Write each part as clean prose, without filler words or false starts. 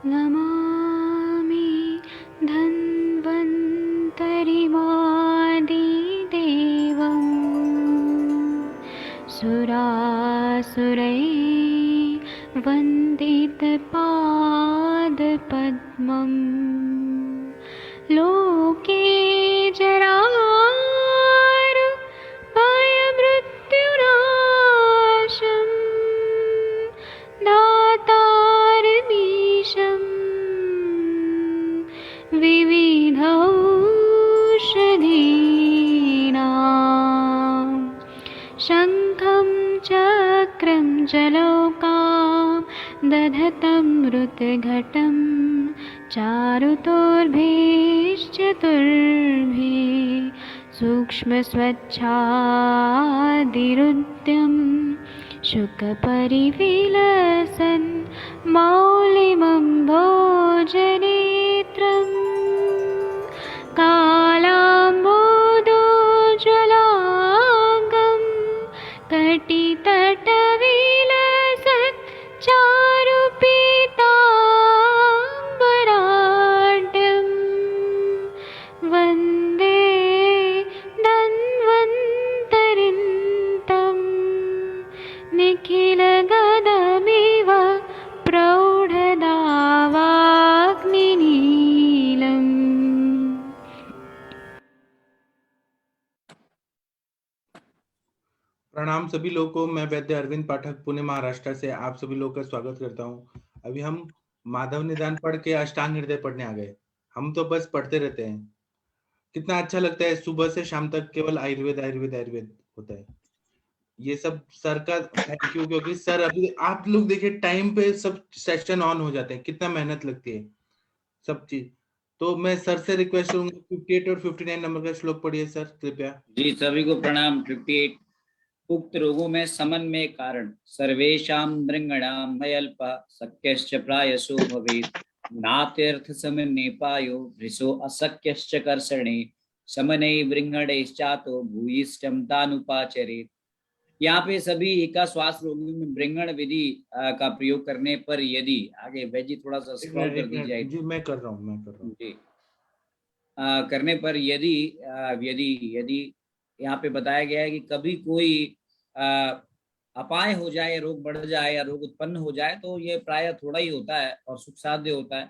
नमामि धन्वन्तरिमादिदेवं सुरासुरैर्वन्दितपादपद्मं लोके जरामृत्युनाशं दातारमीशं विविधौषधीनां शङ्खं चक्रं जलौकां दधतं मृतघटं चारुतोर्भिश्चतुर्भिः सूक्ष्मस्वच्छादिरुद्यं शुकपरिविलसन् मौलिमं भोजनेत्रम् कालाम्बोदोज्ज्वलाङ्गं कटितटविलसत् चारुपीताम्बराढ्यं वन्दे धन्वन्तरिन्तं निखिलगदमिव प्रौढदावाग्निनीलम्। प्रणाम सभी लोगों को। मैं वैद्य अरविंद पाठक पुणे महाराष्ट्र से आप सभी लोगों का स्वागत करता हूं। अभी हम माधव निदान पढ़ के अष्टांग हृदय पढ़ने आ गए। हम तो बस पढ़ते रहते हैं, कितना अच्छा लगता है। सुबह से शाम तक केवल आयुर्वेद आयुर्वेद आयुर्वेद होता है। ये सब सर का थैंक यू, क्योंकि सर अभी आप लोग देखिए टाइम पे सब सेशन ऑन हो जाते हैं, कितना मेहनत लगती है सब चीज। तो मैं सर से रिक्वेस्ट करूंगा 58 और 59 नंबर का श्लोक पढ़िए सर कृपया। जी सभी को प्रणाम। 58 उक्त रोगों में समन में कारण सर्वेषां नृणाम मयल्प शक्यश्च प्रायसो भवेत् नात्यर्थ समन्नेपायो वृषो अशक्यश्च कर्षणे समने वृंगणैश्चातो भूयिष्ठं तानुपाचरेत्। यहाँ पे सभी का श्वास रोगियों में वृंगण विधि का प्रयोग करने पर यदि आगे वैजी थोड़ा सा स्क्रॉल कर दीजिए जी मैं कर रहा हूँ जी करने पर यदि यदि यदि यहाँ पे बताया गया है कि कभी कोई अपाय हो जाए, रोग बढ़ जाए या रोग उत्पन्न हो जाए तो ये प्राय थोड़ा ही होता है और सुख साध्य होता है।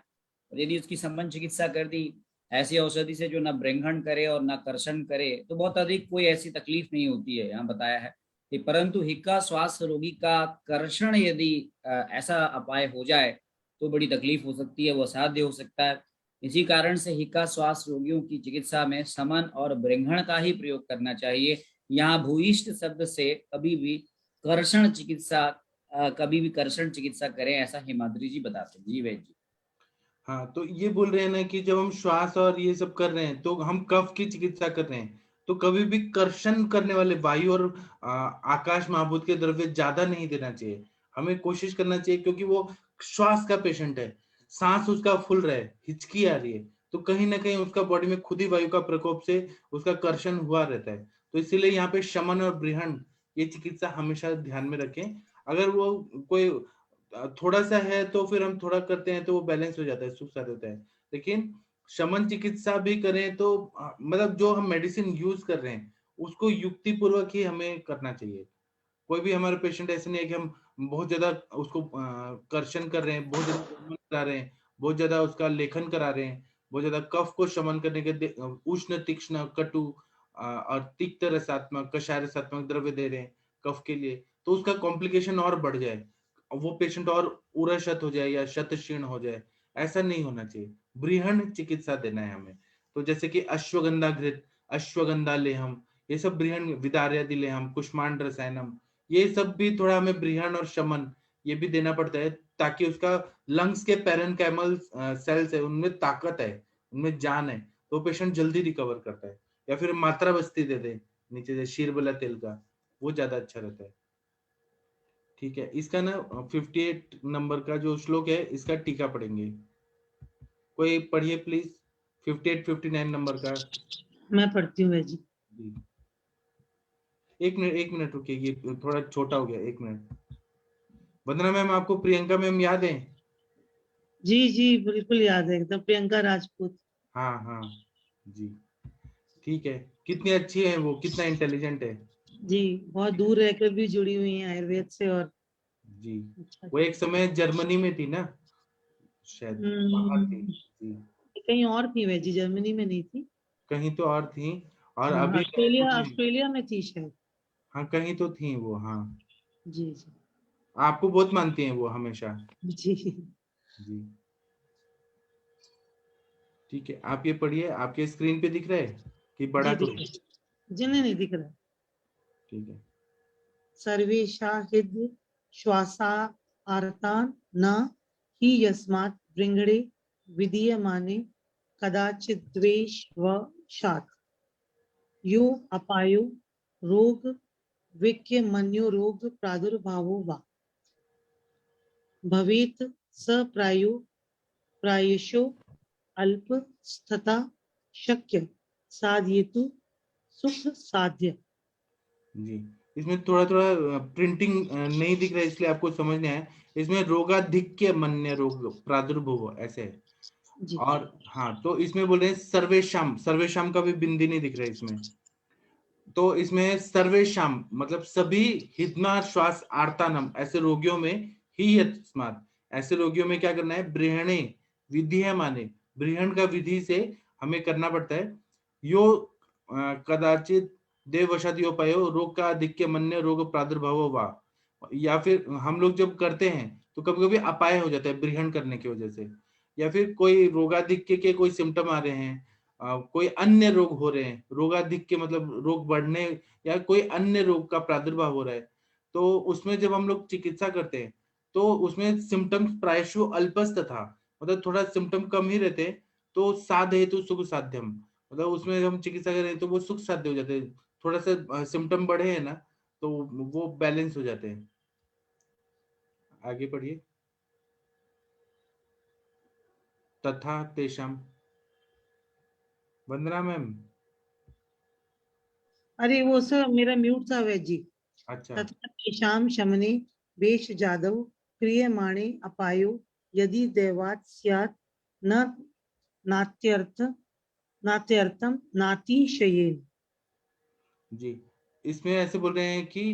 और यदि उसकी संबंध चिकित्सा कर दी ऐसी औषधि से जो ना ब्रह्मण करे और ना कर्षण करे तो बहुत अधिक कोई ऐसी तकलीफ नहीं होती है। यहाँ बताया है कि परंतु हिक्का श्वास रोगी का कर्षण यदि ऐसा अपाय हो जाए तो बड़ी तकलीफ हो सकती है, वो असाध्य हो सकता है। इसी कारण से हिक्का श्वास रोगियों की चिकित्सा में समन और ब्रह्मण का ही प्रयोग करना चाहिए। यहाँ भूयिष्ठ शब्द से कभी भी कर्षण चिकित्सा करें ऐसा हिमाद्री जी बताते हैं। जी वैद्य जी। हाँ, तो ये बोल रहे हैं ना कि जब हम श्वास और ये सब कर रहे हैं तो हम कफ की चिकित्सा कर रहे हैं, तो कभी भी कर्षण करने वाले वायु और आकाश महाभूत के द्रव्य ज्यादा नहीं देना चाहिए। हमें कोशिश करना चाहिए, क्योंकि वो श्वास का पेशेंट है, सांस उसका फूल रहा है, हिचकी आ रही है, तो कहीं ना कहीं उसका बॉडी में खुद ही वायु का प्रकोप से उसका कर्षण हुआ रहता है। तो इसीलिए यहाँ पे शमन और बृहण ये चिकित्सा हमेशा ध्यान में रखें। अगर वो कोई थोड़ा सा है तो फिर हम थोड़ा करते हैं तो वो बैलेंस हो जाता है, सुख साथ होता है। लेकिन शमन चिकित्सा भी करें तो मतलब जो हम मेडिसिन यूज कर रहे हैं उसको युक्ति पूर्वक ही हमें करना चाहिए। कोई भी हमारे पेशेंट ऐसे नहीं है कि हम बहुत ज्यादा उसको कर्षण कर रहे हैं, बहुत ज्यादा शमन करा रहे हैं, बहुत ज्यादा उसका लेखन करा रहे हैं, बहुत ज्यादा कफ को शमन करने के उष्ण तीक्ष्ण कटु और तिक्त रसात्मक कषाय रसात्मक द्रव्य दे रहे हैं कफ के लिए, तो उसका कॉम्प्लिकेशन और बढ़ जाए, वो पेशेंट और उरशत हो जाए या शत क्षीण हो जाए। ऐसा नहीं होना चाहिए, बृहण चिकित्सा देना है हमें। तो जैसे कि अश्वगंधा घृत, अश्वगंधा लेहम, ये सब बृहण, विदार्यादि लेहम, कुष्मांड रसायनम, ये सब भी थोड़ा हमें बृहण और शमन ये भी देना पड़ता है, ताकि उसका लंग्स के पैरेनकाइमल सेल्स है उनमें ताकत है, उनमें जान है, तो पेशेंट जल्दी रिकवर करता है। या फिर मात्रा बस्ती दे दे नीचे से शीरबला तेल का, वो ज्यादा अच्छा रहता है। ठीक है, इसका ना 58 नंबर का जो श्लोक है इसका टीका पढ़ेंगे। कोई पढ़िए प्लीज 58 59 नंबर का। मैं पढ़ती हूँ जी। एक मिनट रुकिए, ये थोड़ा छोटा हो गया, एक मिनट। वंदना मैम, आपको प्रियंका मैम याद है? जी बिल्कुल याद है एकदम, प्रियंका राजपूत। हाँ हाँ जी, ठीक है। कितनी अच्छी है वो, कितना इंटेलिजेंट है। जी, बहुत दूर रहकर भी जुड़ी हुई हैं आयुर्वेद से। और जी, अच्छा। वो एक समय जर्मनी में थी ना, शायद बाहर थी। जी, कहीं और थी वह जी, जर्मनी में नहीं थी। कहीं तो और थी, और अभी ऑस्ट्रेलिया, रायपुर में। ऑस्ट्रेलिया में थी शायद। हाँ, कहीं तो थी वो, हाँ। जी जी आपको बहुत मानती हैं वो हमेशा। जी। जी, ठीक है। आप ये पढ़िए, आपके स्क्रीन पे दिख रहा है कि बड़ा जी दिख करूं? रहा है, जिन्हें नहीं दिख रहा। ठीक है। सर्वेशा हृद श्वासा आर्तान न ही यस्मात् बृंगड़े विधीयमाने कदाचित् द्वेष व शात् यो अपायो रोग विक्य मन्यो रोग प्रादुर्भावो वा भवेत् स प्रायशो अल्प तथा शक्य साधयेतु सुख साध्य। जी, इसमें थोड़ा थोड़ा प्रिंटिंग नहीं दिख रहा है, इसलिए आपको समझना है। इसमें रोगाधिक्य मन्य रोग प्रादुर्भव ऐसे है। जी और हाँ, तो इसमें बोल रहे हैं सर्वेशम, सर्वेशम का भी बिंदी नहीं दिख रहा है इसमें। तो इसमें सर्वेशम मतलब सभी, हितमा श्वास आर्तानम ऐसे रोगियों में, ही यस्मात् ऐसे रोगियों में क्या करना है, बृहणे विधि है माने, बृहण का विधि से हमें करना पड़ता है। यो कदाचित देववशादियोपायो रोग का आधिक्य मन्य रोग प्रादुर्भाव वा, या फिर हम लोग जब करते हैं तो कभी कभी अपाय हो जाता है बृहण करने की वजह से, या फिर कोई रोगाधिक्य के कोई सिम्टम आ रहे हैं, कोई अन्य रोग हो रहे हैं, रोगाधिक्य मतलब रोग बढ़ने या कोई अन्य रोग का प्रादुर्भाव हो रहा है, तो उसमें जब हम लोग चिकित्सा करते हैं तो उसमें सिम्टम्स प्रायशु अल्पस्त था, मतलब थोड़ा सिम्टम कम ही रहते हैं, तो साध हेतु सुख साध्यम, मतलब उसमें हम चिकित्सा करें तो वो सुख साध्य हो जाते हैं। थोड़ा सा सिम्टम बढ़े हैं ना, तो वो बैलेंस हो जाते हैं। आगे पढ़िए। तथा तेषाम, वंदना मैम। अरे वो सर मेरा म्यूट था वह जी। अच्छा, तथा तेषां शमने वेश जादव क्रियमाणे अपायो यदि दैवात् स्यात् न नात्यर्थ नात्यर्थम नातिशयेन। जी, इसमें ऐसे बोल रहे हैं कि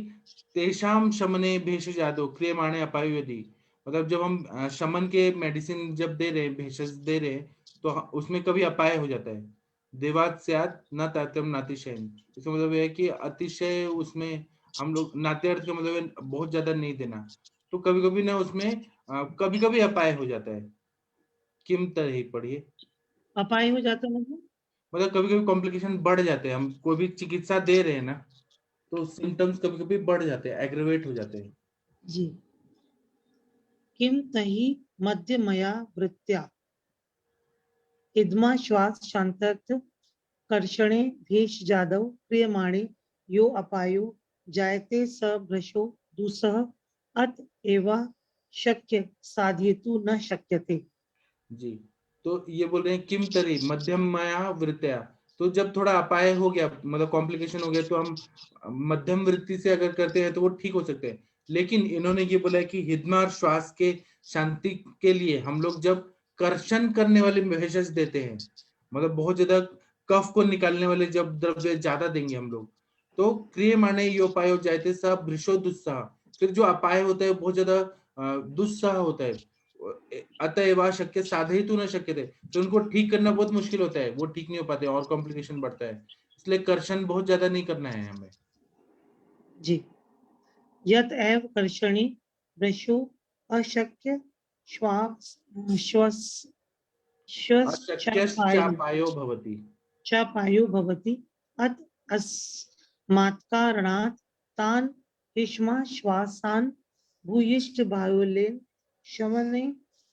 तेषाम शमने भेषज आदो क्रियमाणे अपायो यदि, मतलब जब हम शमन के मेडिसिन जब दे रहे हैं, भेषज दे रहे हैं, तो उसमें कभी अपाय हो जाता है। देवात स्यात् न तात्यम नातिशयन, इसका मतलब ये है कि अतिशय उसमें हम लोग, नात्यार्थ का मतलब है बहुत ज्यादा नहीं देना, तो कभी कभी ना उसमें कभी कभी अपाय हो जाता है। किम तरह पढ़िए। अपाय हो जाता मतलब कभी कभी कॉम्प्लिकेशन बढ़ जाते हैं, हम कोई भी चिकित्सा दे रहे हैं ना, तो सिम्टम्स कभी कभी बढ़ जाते हैं, एग्रेवेट हो जाते हैं। जी। किम तहि मध्यमया वृत्त्या इदमा श्वास शांतर्थ कर्षणे भेष जादव क्रियमाणे यो अपायो जायते स भ्रशो दुसह अत एव शक्य साधयेतु न शक्यते। जी, तो ये बोल रहे हैं किम तरी मध्यम माया वृत्या, तो जब थोड़ा अपाय हो गया, मतलब कॉम्प्लिकेशन हो गया, तो हम मध्यम वृत्ति से अगर करते हैं तो वो ठीक हो सकते हैं। लेकिन इन्होंने ये बोला है कि हिदमा और श्वास के शांति के लिए हम लोग जब कर्षण करने वाले भेषज देते हैं, मतलब बहुत ज्यादा कफ को निकालने वाले जब द्रव्य ज्यादा देंगे हम लोग, तो क्रिय माने यो पायो जायते सब भृशो दुस्साह, फिर जो अपाय होता है बहुत ज्यादा दुस्साह होता है, अतएव शक्य साधे तो न शक्य थे, तो उनको ठीक करना बहुत मुश्किल होता है, वो ठीक नहीं हो पाते और कॉम्प्लिकेशन बढ़ता है, इसलिए कर्षण बहुत ज्यादा नहीं करना है हमें। जी। यत एव कर्षणे भ्रशो अशक्य श्वास श्वास अशक्यश्चापायो भवति। पायो भवति अत अस्मात् कारणात् तान् भीष्मा श्वासान् भूयिष्ठ बाहुल्येन शमने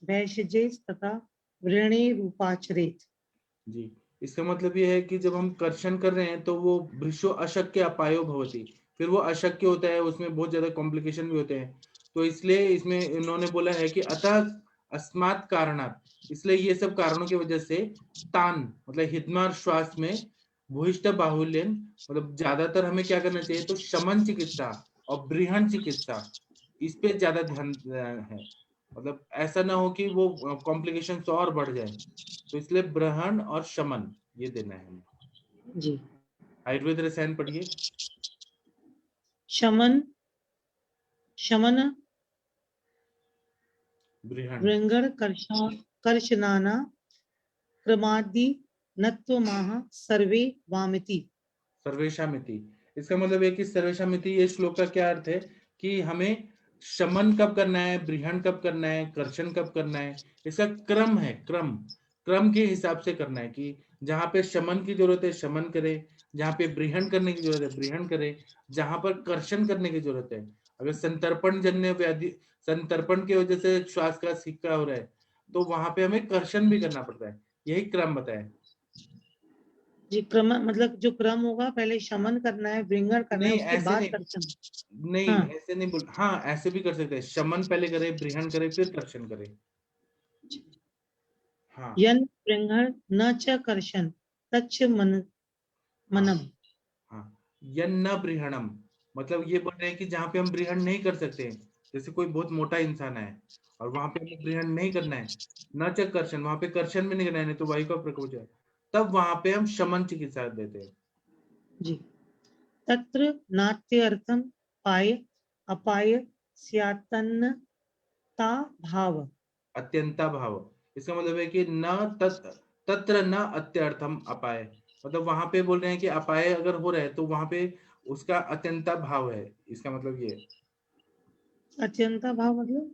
भैषजे तथा व्रणे रूपाचरेत। जी, इसका मतलब ये है कि जब हम कर्षण कर रहे हैं तो वो भृशो अशक्य अपायो भवति, फिर वो अशक्य होता है, उसमें बहुत ज्यादा कॉम्प्लिकेशन भी होते हैं, तो इसलिए इसमें इन्होंने बोला है कि अतः अस्मात् कारणात्, इसलिए ये सब कारणों की वजह से तान मतलब हितमार श्वास में भूयिष्ठ बाहुल्यन, मतलब ज्यादातर हमें क्या करना चाहिए, तो शमन चिकित्सा और बृहण चिकित्सा, इस पे ज्यादा ध्यान है। मतलब ऐसा ना हो कि वो कॉम्प्लिकेशन और बढ़ जाए, तो इसलिए ब्रहण और शमन ये देना है हमें। जी। आयुर्वेद रसायन पढ़िए। शमन, शमन, ब्रहण, वृंगड़, कर्षणाना, क्रमादि, नत्वमाह, सर्वे वामिति। सर्वेशामिति। इसका मतलब है कि सर्वेशामिति, ये श्लोक का क्या अर्थ है कि हमें शमन कब करना है, ब्रिहण कब करना है, कर्षण कब करना है, इसका क्रम है, क्रम के हिसाब से करना है कि जहां पे शमन की जरूरत है शमन करे, जहां पे ब्रिहण करने की जरूरत है ब्रिहण करे, जहां पर कर्षण करने की जरूरत है, अगर संतर्पण जन्य व्याधि, संतर्पण की वजह से श्वास का सिक्का हो रहा है, तो वहां पे हमें कर्षण भी करना पड़ता है। यही क्रम बताया। जी, क्रम मतलब जो क्रम होगा, पहले शमन करना है, वृंगड़ करना है, नहीं उसके ऐसे बाद नहीं, कर्षण। नहीं हाँ। ऐसे नहीं बोल, हाँ ऐसे भी कर सकते हैं, शमन पहले करे, ब्रिहण करे, फिर कर्षण करे। हाँ यन वृंगड़ न च कर्षण तच्च मनम। हाँ, यन्न ब्रिहणम, मतलब ये बोल रहे हैं कि जहाँ पे हम ब्रिहण नहीं कर सकते, जैसे कोई बहुत मोटा इंसान है और वहां पे हमें ब्रिहण नहीं करना है, न च कर्षण, वहां पे कर्षण भी नहीं करना है, नहीं तो वायु का प्रकोप हो जाए, तब वहां पे हम शमन चिकित्सा देते हैं। जी। तत्र नात्यर्थम पाय अपाय स्यात्तन्नता भाव। अत्यंता भाव, इसका मतलब है कि न तत्र न अत्यर्थम अपाय, मतलब वहां पे बोल रहे हैं कि अपाय अगर हो रहा है तो वहां पे उसका अत्यंता भाव है, इसका मतलब ये अत्यंता भाव मतलब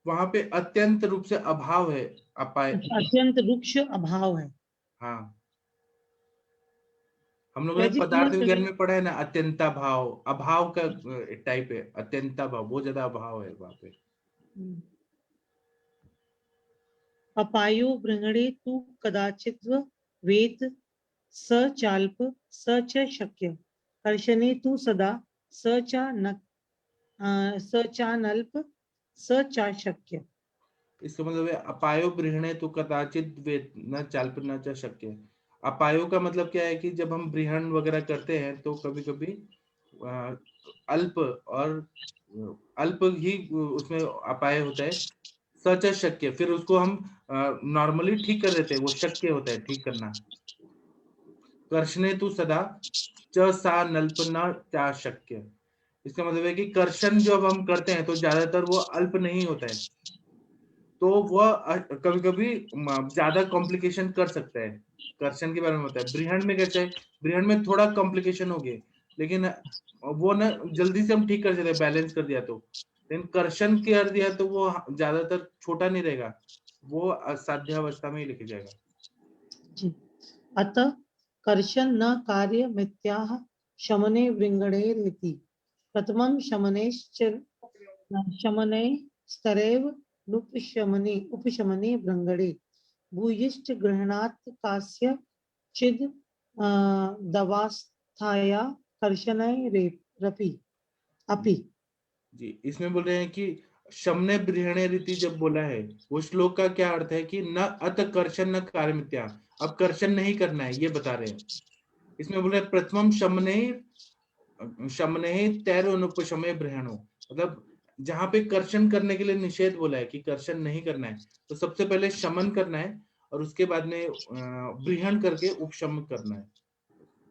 वहां पे अत्यंत रूप से अभाव है, अपाय। अत्यंत रुक्ष अभाव है। हाँ, हम लोगों ने वैसे समझ पदार्थ विज्ञान रहे। में पढ़ा है ना, अत्यंता भाव, अभाव का टाइप है, अत्यंता भाव, बहुत ज्यादा अभाव है वहां पे। अपायो वृंगणे तु कदाचित् वेद स चाल्प स च शक्य कर्षणे तु सदा स च न स च नल्प स च शक्य। इसका मतलब है अपायो ब्रीहणे तो कदाचित वेद न चाल्प न च शक्य। अपायो का मतलब क्या है कि जब हम ब्रीहण वगैरह करते हैं तो कभी कभी अल्प और अल्प ही उसमें अपाय होता है, सच शक्य, फिर उसको हम नॉर्मली ठीक कर देते हैं, वो शक्य होता है ठीक करना। कर्षणे तू सदा च सा नल्प न चा शक्य, इसका मतलब है कि कर्षण जब हम करते हैं तो ज्यादातर वो अल्प नहीं होता है, तो वह कभी कभी ज्यादा कॉम्प्लिकेशन कर सकता है। कर्षण के बारे में होता है, ब्रिहण में कैसे है, ब्रिहण में थोड़ा कॉम्प्लिकेशन हो गए, लेकिन वो ना जल्दी से हम ठीक कर सकते हैं, बैलेंस कर दिया तो। लेकिन कर्षण कर दिया तो वो ज्यादातर छोटा नहीं रहेगा, वो असाध्यावस्था में ही लेके जाएगा। जी। अतः कर्षण न कार्य मिथ्याह शमने वृंगणे रीति प्रथमं शमने स्तरेव उपशमने वृंगणे भूयिष्ठ गृहणात् कास्य चिद दवास्थाया कर्षणे रपि अपि। जी, इसमें बोल रहे हैं कि शमने ब्रिहणे रीति जब बोला है, वो श्लोक का क्या अर्थ है कि न अत कर्षण न कार्य मिथ्या, अब कर्षण नहीं करना है ये बता रहे हैं। इसमें बोल रहे हैं प्रथमम शमने शमने तैर अनुपशमे ब्रहणो, मतलब जहां पे कर्षण करने के लिए निषेध बोला है कि कर्षण नहीं करना है, तो सबसे पहले शमन करना है और उसके बाद में ब्रिहण करके उपशम करना है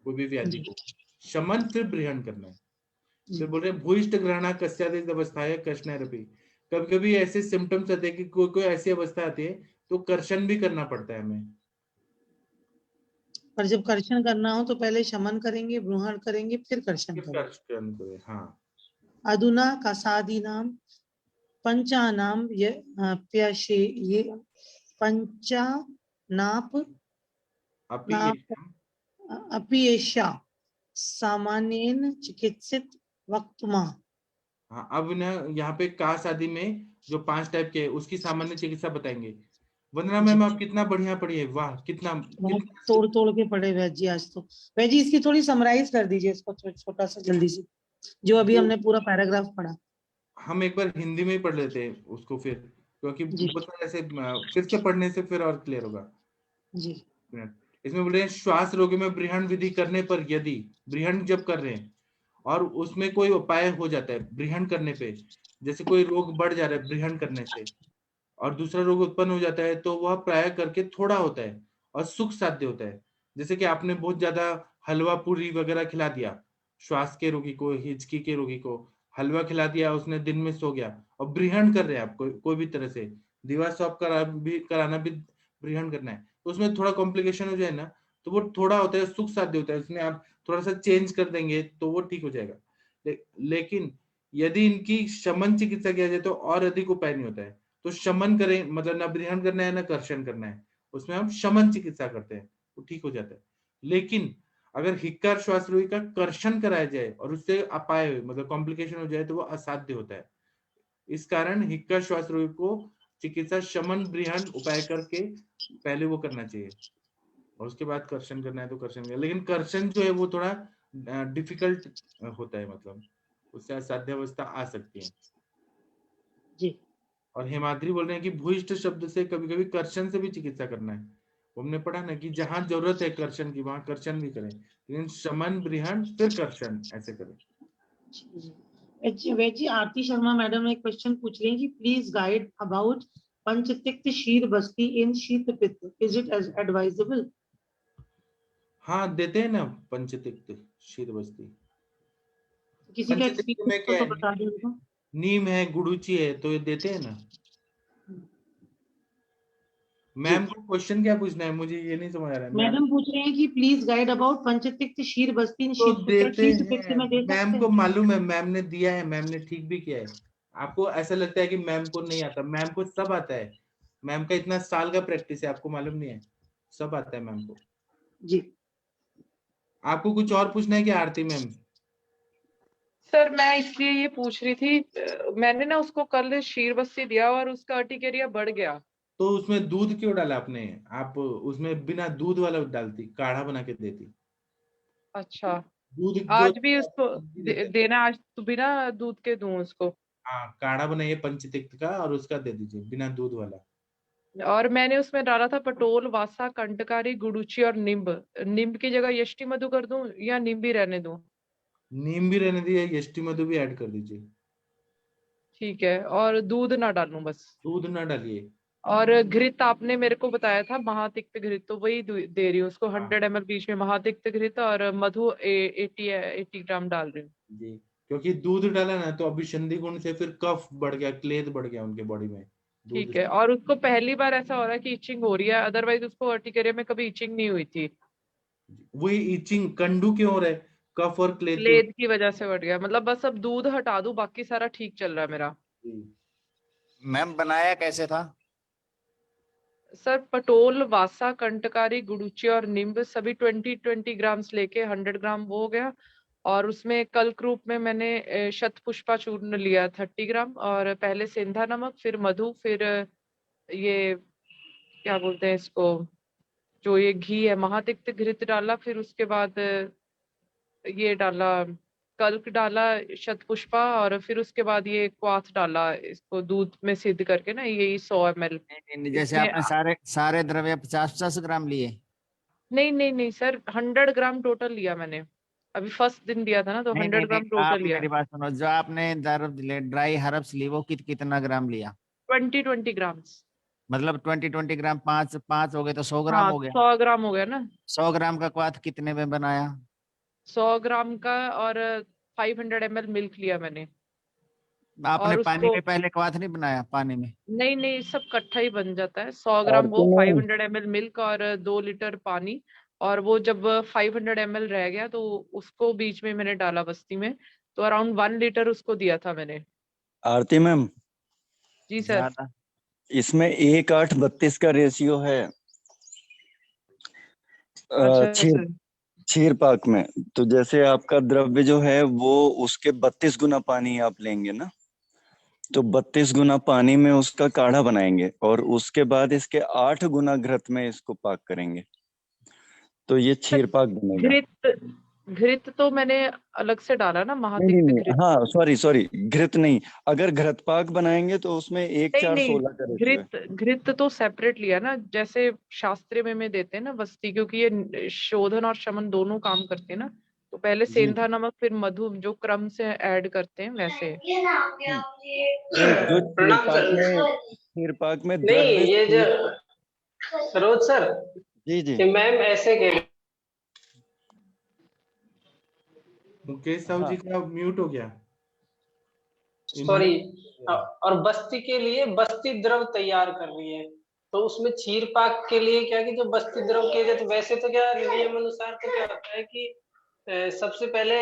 कोई भी व्याधि को, शमन फिर ब्रिहण करना है। फिर बोल रहे भूयिष्ठ ग्रहणा कस्यादित अवस्था है कृष्ण रवि, कभी कभी ऐसे सिम्टम्स आते हैं कि कोई कोई ऐसी अवस्था आती है तो कर्षण भी करना पड़ता है हमें। पर जब कर्षण करना हो तो पहले शमन करेंगे, ब्रूहण करेंगे, फिर कर्षण करेंगे। कर्षण करें, हाँ। अधुना कसादीनां पंचानाम प्यशे ये पंचानाप नाप अपि एषा सामान्येन चिकित्सित वक्तुमा। हाँ, अब ना यहाँ पे कास आदि में जो 5 टाइप के उसकी सामान्य चिकित्सा बताएंगे। वंदना जी, मैम आप कितना बढ़िया पढ़ी है, वाह कितना बहुत कितना तोड़ तोड़ के पढ़े वैद जी आज तो। वैद जी इसकी थोड़ी समराइज कर दीजिए इसको छोटा सा जल्दी से, जो अभी वो हमने पूरा पैराग्राफ पढ़ा। हम एक बार हिंदी में ही पढ़ लेते हैं उसको फिर, क्योंकि जी पता है ऐसे फिर से पढ़ने से फिर और क्लियर होगा। जी इसमें बोल रहे हैं श्वास रोगियों में ब्रिहण विधि करने पर यदि ब्रिहण जब कर रहे हैं और उसमें कोई उपाय हो जाता है ब्रिहण करने पे, जैसे कोई रोग बढ़ जा रहा है ब्रिहण करने से, और दूसरा रोग उत्पन्न हो जाता है तो वह प्राय करके थोड़ा होता है और सुख साध्य होता है। जैसे कि आपने बहुत ज्यादा हलवा पूरी वगैरह खिला दिया श्वास के रोगी को, हिचकी के रोगी को, हलवा खिला दिया, उसने दिन में सो गया और ब्रीहण कर रहे हैं आप कोई भी तरह से, दीवार सॉप कराना भी ब्रीहण करना है, तो उसमें थोड़ा कॉम्प्लिकेशन हो जाए ना, तो वो थोड़ा होता है, सुख साध्य होता है, उसमें आप थोड़ा सा चेंज कर देंगे तो वो ठीक हो जाएगा। लेकिन यदि इनकी शमन चिकित्सा किया जाए तो और अधिक उपाय नहीं होता है। तो शमन करें मतलब ना ब्रीहण करना है ना कर्षण करना है, उसमें हम शमन चिकित्सा करते हैं, वो ठीक हो जाता है। लेकिन अगर हिक्का श्वास रोगी का कर्षण कराया जाए और उससे अपाय मतलब कॉम्प्लिकेशन हो जाए तो वो असाध्य होता है। इस कारण हिक्का श्वास रोगी को चिकित्सा शमन ब्रीहण उपाय करके पहले वो करना चाहिए और उसके बाद कर्षण करना है तो कर्षण करना। लेकिन कर्षण जो है वो थोड़ा डिफिकल्ट होता है, मतलब उससे असाध्यावस्था आ सकती है। जी। और हेमाद्री बोल रहे हैं कि भूयिष्ठ शब्द से कभी कभी कर्षण से भी चिकित्सा करना है। हमने पढ़ा ना कि जहां जरूरत है कर्षण की वहां कर्षण भी करें, लेकिन शमन ब्रीहण फिर कर्षण ऐसे करें। वैद जी आरती शर्मा मैडम एक क्वेश्चन पूछ रही हैं कि प्लीज गाइड अबाउट पंचतिक्त शीर बस्ती इन शीत पित्त, इज इट एडवाइजेबल? हाँ देते हैं ना पंचतिक्त शीर बस्ती। किसी का पंचतिक्त में एक्सपीरियंस हो क्या तो है, बता दीजिएगा। नीम है, गुड़ूची है, तो ये देते हैं ना। जी। मैम को क्वेश्चन क्या पूछना है, मुझे ये नहीं समझ आ रहा है मैम। मैडम पूछ रहे हैं कि प्लीज गाइड अबाउट पंचतिक्त शीर बस्ती इन तो शीत पित्त, देते शीत पित्त हैं, में दे मैम सकते को हैं? मालूम है, मैम ने दिया है, मैम ने ठीक भी किया है। आपको ऐसा लगता है कि मैम को नहीं आता, मैम को सब आता है। मैम का इतना साल का प्रैक्टिस है, आपको मालूम नहीं है, सब आता है मैम को। जी। आपको कुछ और पूछना है क्या आरती मैम? सर मैं इसलिए ये पूछ रही थी, मैंने ना उसको कल शीर बस्ती दिया और उसका अर्टिकेरिया बढ़ गया। तो उसमें दूध क्यों डाला आपने? आप उसमें बिना दूध वाला डालती, काढ़ा बना के देती। अच्छा, दूध जो आज भी उसको देते हैं। देना, आज तो बिना दूध के दूं उसको? हाँ काढ़ा बनाइए पंचतिक्त का और उसका दे दीजिए बिना दूध वाला। और मैंने उसमें डाला था पटोल, वासा, कंटकारी, गुडुची और नींब। नींब की जगह यष्टि मधु कर दूं या नींब ही रहने दूं? नीम भी रहने दीजिए, यष्टि मधु भी ऐड कर दीजिए। ठीक है, और दूध ना डालूं बस? दूध ना डालिए। और घृत आपने मेरे को बताया था, महातिक्त घृत, तो वही दे रही हूँ उसको, हाँ 100 ml बीच में महातिक्त घृत, और मधु 80 ग्राम डाल रही हूँ। जी, क्योंकि दूध डाला ना तो अभिसंधि गुण से फिर कफ बढ़ गया, क्लेद बढ़ गया उनके बॉडी में दूध ठीक है, और उसको पहली बार ऐसा हो रहा है कि इचिंग हो रही है, अदरवाइज उसको अर्टिकेरिया में कभी इचिंग नहीं हुई थी। से। वही इचिंग कंडू क्यों हो रहा है? कफ और क्लेद की लेद की वजह से बढ़ गया, मतलब बस अब दूध हटा दूं, बाकी सारा ठीक चल रहा है मेरा। वजह से। मैम बनाया कैसे था? सर पटोल, वासा, कंटकारी, गुडुची और नींब सभी 20-20 ग्राम्स लेके 100 ग्राम वो हो गया। और उसमें कल्क रूप में मैंने शतपुष्पा चूर्ण लिया 30 ग्राम, और पहले सेंधा नमक, फिर मधु, फिर ये क्या बोलते हैं इसको, जो ये घी है, महातिक्त घृत डाला, फिर उसके बाद ये डाला, कल्क डाला, शतपुष्पा, और फिर उसके बाद ये क्वाथ डाला, इसको दूध में सिद्ध करके ना, यही 100 ml जैसे इसमें। आपने सारे सारे द्रव्य 50-50 ग्राम लिए? नहीं नहीं नहीं सर, 100 ग्राम टोटल लिया मैंने, अभी फर्स्ट दिन दिया था ना, तो नहीं नहीं 100 नहीं, ग्राम आप टोटल लिया। मेरी बात सुनो, जो आपने ड्राई हर्ब्स ली वो कितना ग्राम लिया? 20-20 ग्राम्स। मतलब 20-20 ग्राम, पांच पांच हो गए तो 100 ग्राम हाँ, हो गया। 100 ग्राम हो गया ना। 100 ग्राम का क्वाथ कितने में बनाया? 100 ग्राम का, और 500 ml मिल्क लिया मैंने। आपने और पानी उसको, में पहले क्वाथ नहीं बनाया? पानी में? नहीं नहीं, सब इकट्ठा ही बन जाता है, 100 ग्राम वो, 500 ml मिल्क और 2 लीटर पानी। और वो जब 500 ml रह गया तो उसको बीच में मैंने डाला बस्ती में, तो अराउंड 1 लीटर उसको दिया था मैंने। आरती मैम, जी सर। ज्यादा? इसमें 1:8:32 का रेशियो है अच्छा क्षीर सर। क्षीर पाक में। तो जैसे आपका द्रव्य जो है वो उसके 32 गुना पानी आप लेंगे ना, तो 32 गुना पानी में उसका काढ़ा बनाएंगे और उसके बाद इसके 8 गुना घृत में इसको पाक करेंगे, तो ये सर क्षीर पाक बनेगा। घृत, घृत तो मैंने अलग से डाला ना, नहीं नहीं महातिक्त नहीं, घृत। हाँ सॉरी सॉरी, घृत नहीं। अगर घृत पाक बनाएंगे तो उसमें नहीं नहीं, 1:4:16 का रेशियो है। घृत घृत तो सेपरेट लिया ना, जैसे शास्त्रीय में देते हैं ना बस्ती, क्योंकि ये शोधन और शमन दोनों काम करते हैं ना, तो पहले जी सेंधा नमक फिर मधु जो क्रम से ऐड करते हैं वैसे। जो प्रणाम सर। क्षीर पाक में नहीं द्रव्य ये जो सरोज सर, जी जी ये मैम ऐसे कह रही। मुकेश साहू जी का म्यूट हो गया। सॉरी। इन्होंने और बस्ती के लिए बस्ती द्रव तैयार कर रही है, तो उसमें क्षीर पाक के लिए क्या कि जो बस्ती द्रव के तो वैसे तो क्या नियम अनुसार तो क्या होता है कि सबसे पहले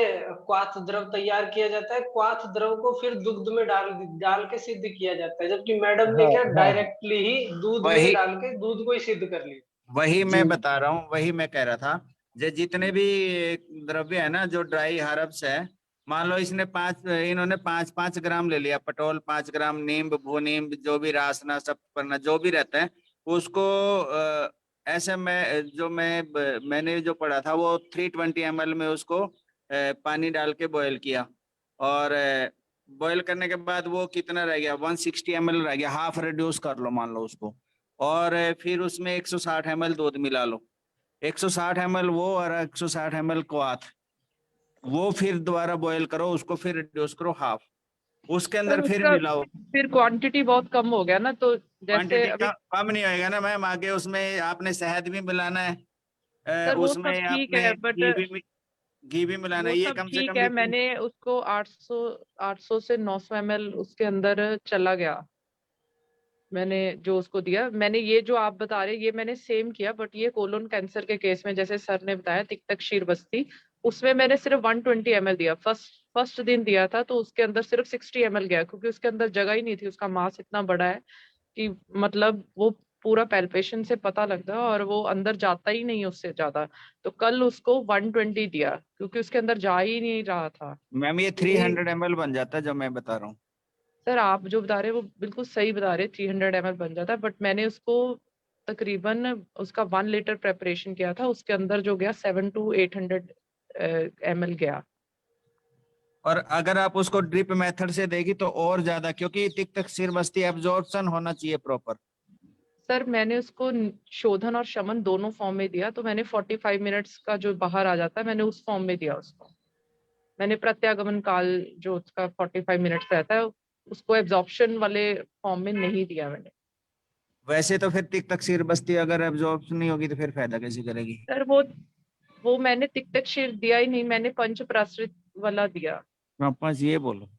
क्वाथ द्रव तैयार किया जाता है, क्वाथ द्रव को फिर दुग्ध में डाल डाल के सिद्ध किया जाता है, जबकि मैडम ने हाँ क्या हाँ डायरेक्टली ही दूध में वही डाल के दूध को ही सिद्ध कर लिया। वही जी मैं बता रहा हूँ, वही मैं कह रहा था। जो जितने भी द्रव्य है ना जो ड्राई हर्ब्स है, मान लो इन्होंने 5-5 ग्राम ले लिया, पटोल 5 ग्राम, नींब, भूनींब, जो भी रासना सब करना जो भी रहता है उसको ऐसे मैंने जो पढ़ा था वो 320 ml में उसको पानी डाल के बॉयल किया, और बॉयल करने के बाद वो कितना रह गया, 160 ml रह गया, हाफ रिड्यूस कर लो मान लो उसको, और फिर उसमें 160 ml दूध मिला लो, 160 ml वो और 160 ml क्वाथ, वो फिर दोबारा बॉयल करो उसको, फिर रिड्यूस करो हाफ, उसके सर अंदर फिर उसका मिलाओ। फिर क्वांटिटी बहुत कम हो गया ना, तो जैसे क्वांटिटी अभी कम नहीं होएगा ना मैम, आगे उसमें आपने शहद भी मिलाना है, सर वो सब उसमें ठीक आपने है, बट घी भी मिलाना वो है, ये सब कम से ठीक कम है। भी मैंने उसको 800 से 900 ml उसके अंदर चला गया, मैंने जो उसको दिया। मैंने ये जो आप बता रहे ये मैंने सेम किया, बट ये कोलोन कैंसर के केस में जैसे सर ने बताया तिक्तक क्षीर बस्ती, उसमें मैंने सिर्फ 120 ml दिया। फर्स्ट दिन दिया था तो उसके अंदर सिर्फ 60 ml गया, क्योंकि उसके अंदर जगह ही नहीं थी, उसका मास इतना बड़ा है कि मतलब वो पूरा पैल्पेशन से पता लगता है और वो अंदर जाता ही नहीं उससे ज्यादा। तो कल उसको 120 दिया क्योंकि उसके अंदर जा ही नहीं रहा था। मैम ये 300 ml बन जाता है जो मैं बता रहा हूँ। सर आप जो बता रहे हैं वो बिल्कुल सही बता रहे हैं, 300 ml बन जाता है, बट मैंने उसको तकरीबन उसका 1 लीटर प्रेपरेशन किया था, उसके अंदर जो गया 700 to 800 ml गया। और अगर आप उसको ड्रिप मेथड से देगी तो और ज्यादा, क्योंकि तिक्तक क्षीर बस्ती एब्जॉर्प्शन होना चाहिए प्रॉपर। सर मैंने उसको शोधन और शमन दोनों फॉर्म में दिया, तो मैंने 45 मिनट्स का जो बाहर आ जाता है मैंने उस फॉर्म में दिया उसको। मैंने प्रत्यागमन काल जो उसका 45 मिनट्स रहता है उसको एब्जॉर्प्शन वाले फॉर्म में नहीं दिया मैंने। वैसे तो फिर तिक्तक क्षीर बस्ती अगर एब्जॉर्प्शन नहीं होगी तो फिर फायदा कैसे करेगी। सर वो मैंने तिक्तक क्षीर दिया ही नहीं, मैंने पंच प्राश्रित वाला दिया। वापस ये बोलो।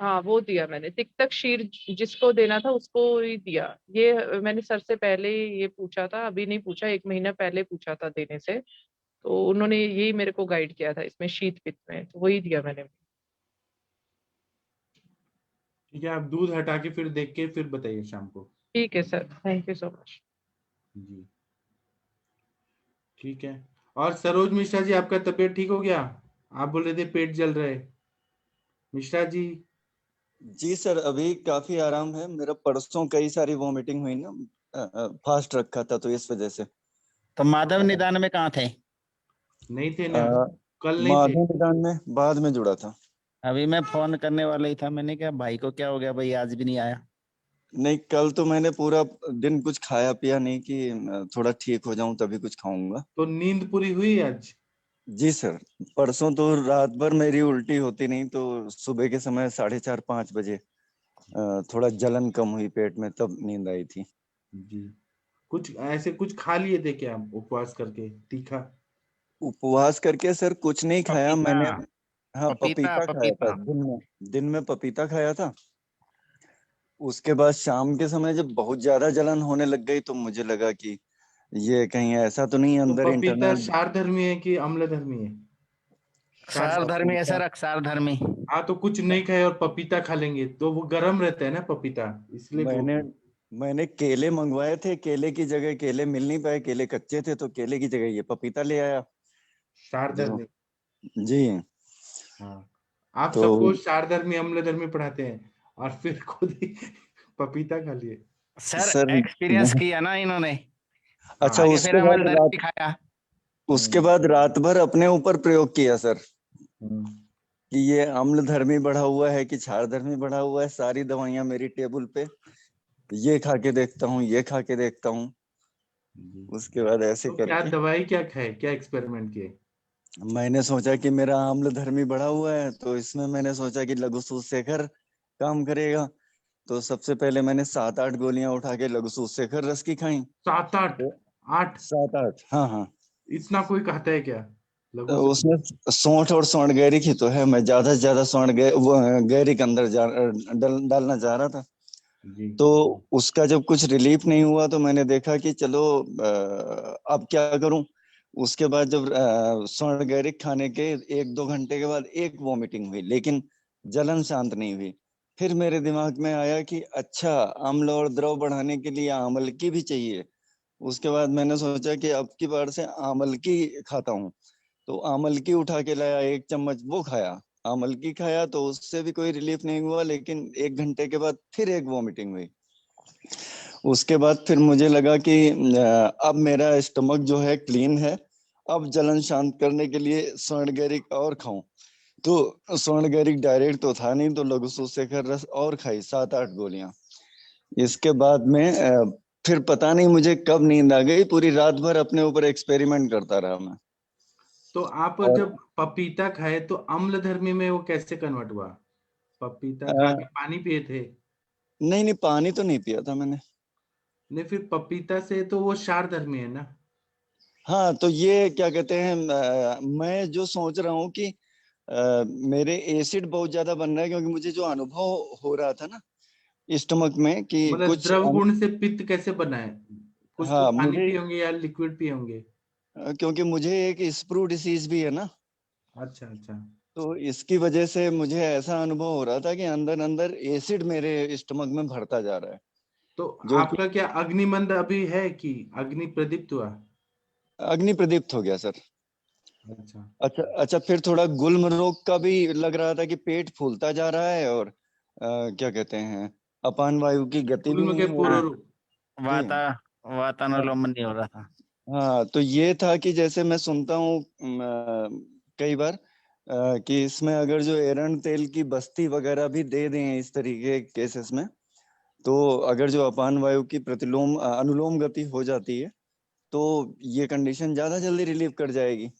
हाँ वो दिया मैंने, तिक्तक क्षीर जिसको देना था उसको ही दिया। ये मैंने सर से पहले ये पूछा था, अभी नहीं पूछा, 1 महीना पहले पूछा था देने से, तो उन्होंने यही मेरे को गाइड किया था इसमें शीत पित्त में, तो वही दिया मैंने। ठीक है, आप दूध हटा के फिर देख के फिर बताइए शाम को। ठीक है sir, thank you so much. जी ठीक है। और सरोज मिश्रा जी आपका तबीयत ठीक हो गया? आप बोल रहे थे पेट जल रहा है। मिश्रा जी जी सर, अभी काफी आराम है मेरा। परसों कई सारी वॉमिटिंग हुई ना, फास्ट रखा था तो इस वजह से। तो माधव निदान में कहाँ थे? नहीं थे ना, अ, कल नहीं थे। माधव निदान में बाद में जुड़ा था। अभी मैं फोन करने वाला ही था, मैंने कहा भाई को क्या हो गया भाई आज भी नहीं आया। नहीं, कल तो मैंने पूरा दिन कुछ खाया पिया नहीं कि थोड़ा ठीक हो जाऊं तभी कुछ खाऊंगा। तो नींद पूरी हुई आज? जी सर, परसों तो रात भर मेरी उल्टी होती नहीं, तो सुबह के समय 4:30-5 बजे थोड़ा जलन कम हुई पेट में, तब नींद आई थी। जी कुछ ऐसे कुछ खा लिए थे क्या आप उपवास करके तीखा? उपवास करके सर कुछ नहीं खाया पपीता, मैंने। हाँ, पपीता पपीता खाया था पपीता। दिन में पपीता खाया था। उसके बाद शाम के समय जब बहुत ज्यादा जलन होने लग गई तो मुझे लगा कि ये कहीं ऐसा तो नहीं तो अंदर पपीता इंटरनल। क्षारधर्मी है कि अम्लधर्मी है? सारधर्मी है सर, सारधर्मी। हाँ, तो कुछ नहीं खाए और पपीता खा लेंगे तो वो गर्म रहता है ना पपीता, इसलिए बोल मैंने रहे हैं। मैंने केले मंगवाए थे, केले की जगह केले मिल नहीं पाए, केले कच्चे थे तो केले की जगह ये पपीता ले आया। जो क्षारधर्मी। जी, हाँ, आप तो सबको क्षारधर्मी अम्लधर्मी पढ़ाते हैं और फिर खुद ही पपीता खा लिए। सर सर एक्सपीरियंस किया ना इन्होंने, अच्छा, हाँ। आगे फिर अमलधर्मी खाया। उसके बाद रात भर अपने ऊपर प्रयोग किया सर हम्म। कि ये अम्लधर्मी बढ़ा हुआ है कि क्षारधर्मी बढ़ा हुआ है। सारी दवाइयां मेरी टेबल पे, ये खा के देखता हूँ, ये खा के देखता हूँ। जी। उसके बाद ऐसे तो क्या करके दवाई क्या खाए, क्या एक्सपेरिमेंट किए? मैंने सोचा कि मेरा आम्ल धर्मी बढ़ा हुआ है, तो इसमें मैंने सोचा कि लघु सूतशेखर काम करेगा। तो सबसे पहले मैंने 7-8 गोलियां उठा के लघु सूतशेखर रस की खाई। 7-8 तो 8 7-8, हाँ हाँ। इतना कोई कहता है क्या? लघु तो उसमें सौंठ और स्वर्ण गैरिक ही तो है, मैं ज्यादा से ज्यादा वो गैरिक अंदर डालना चाह रहा था। जी। तो उसका जब कुछ रिलीफ नहीं हुआ तो मैंने देखा कि चलो अब क्या करूं। उसके बाद जब स्वर्ण गैरिक खाने के 1-2 घंटे के बाद एक वॉमिटिंग हुई, लेकिन जलन शांत नहीं हुई। फिर मेरे दिमाग में आया कि अच्छा, अम्ल और द्रव बढ़ाने के लिए आमल की भी चाहिए। उसके बाद मैंने सोचा कि अब की बार से आमल की खाता हूँ। तो आमल की उठा के लाया, 1 चम्मच वो खाया। आमल की खाया तो उससे भी कोई रिलीफ नहीं हुआ, लेकिन 1 घंटे के बाद फिर एक वॉमिटिंग हुई। उसके बाद फिर मुझे लगा कि अब मेरा स्टमक जो है क्लीन है। अब जलन शांत करने के लिए स्वर्ण गैरिक और खाऊं। तो स्वर्ण गैरिक डायरेक्ट तो था नहीं, तो लघु सूतशेखर रस और खाई 7-8 गोलियां। इसके बाद में फिर पता नहीं मुझे कब नींद आ गई, पूरी रात भर अपने ऊपर एक्सपेरिमेंट करता रहा मैं। तो आप और जब पपीता खाए तो अम्ल धर्मी में वो कैसे कन्वर्ट हुआ? पपीता खा के पानी पिए थे? नहीं नहीं, पानी तो नहीं पिया था मैंने। नहीं, फिर पपीता से तो वो क्षार धर्मी है ना? हाँ, तो ये क्या कहते हैं, मैं जो सोच रहा हूँ कि मेरे एसिड बहुत ज्यादा बन रहा है, क्योंकि मुझे जो अनुभव हो रहा था ना स्टमक में कि मतलब कुछ द्रव गुण से पित्त कैसे बना है? कुछ तो हाँ पानी मुझे, पिए होंगे या लिक्विड पिए होंगे। क्योंकि मुझे एक स्प्रू डिसीज भी है ना। अच्छा अच्छा। तो इसकी वजह से मुझे ऐसा अनुभव हो रहा था कि अंदर अंदर एसिड मेरे स्टमक में भरता जा रहा है। तो जो कि आपका क्या अग्निमंद अभी है कि अग्नि प्रदीप्त हुआ? अग्नि प्रदीप्त हो गया सर। अच्छा। अच्छा अच्छा, फिर थोड़ा गुल्म रोग का भी लग रहा था कि पेट फूलता जा रहा है, और क्या कहते हैं, अपान वायु की गति भी गुल्म के नहीं हो पूर्व रही। हाँ, रूप। जी वातानुलोमन नहीं हो रहा था। हाँ, तो ये था कि जैसे मैं सुनता हूँ कई बार कि इसमें अगर जो एरंड तेल की बस्ती वगैरह भी दे दें इस तरीके के केसेस में, तो अगर जो अपान वायु की प्रतिलोम अनुलोम गति हो जाती है, तो ये कंडीशन ज्यादा जल्दी रिलीव कर जाएगी।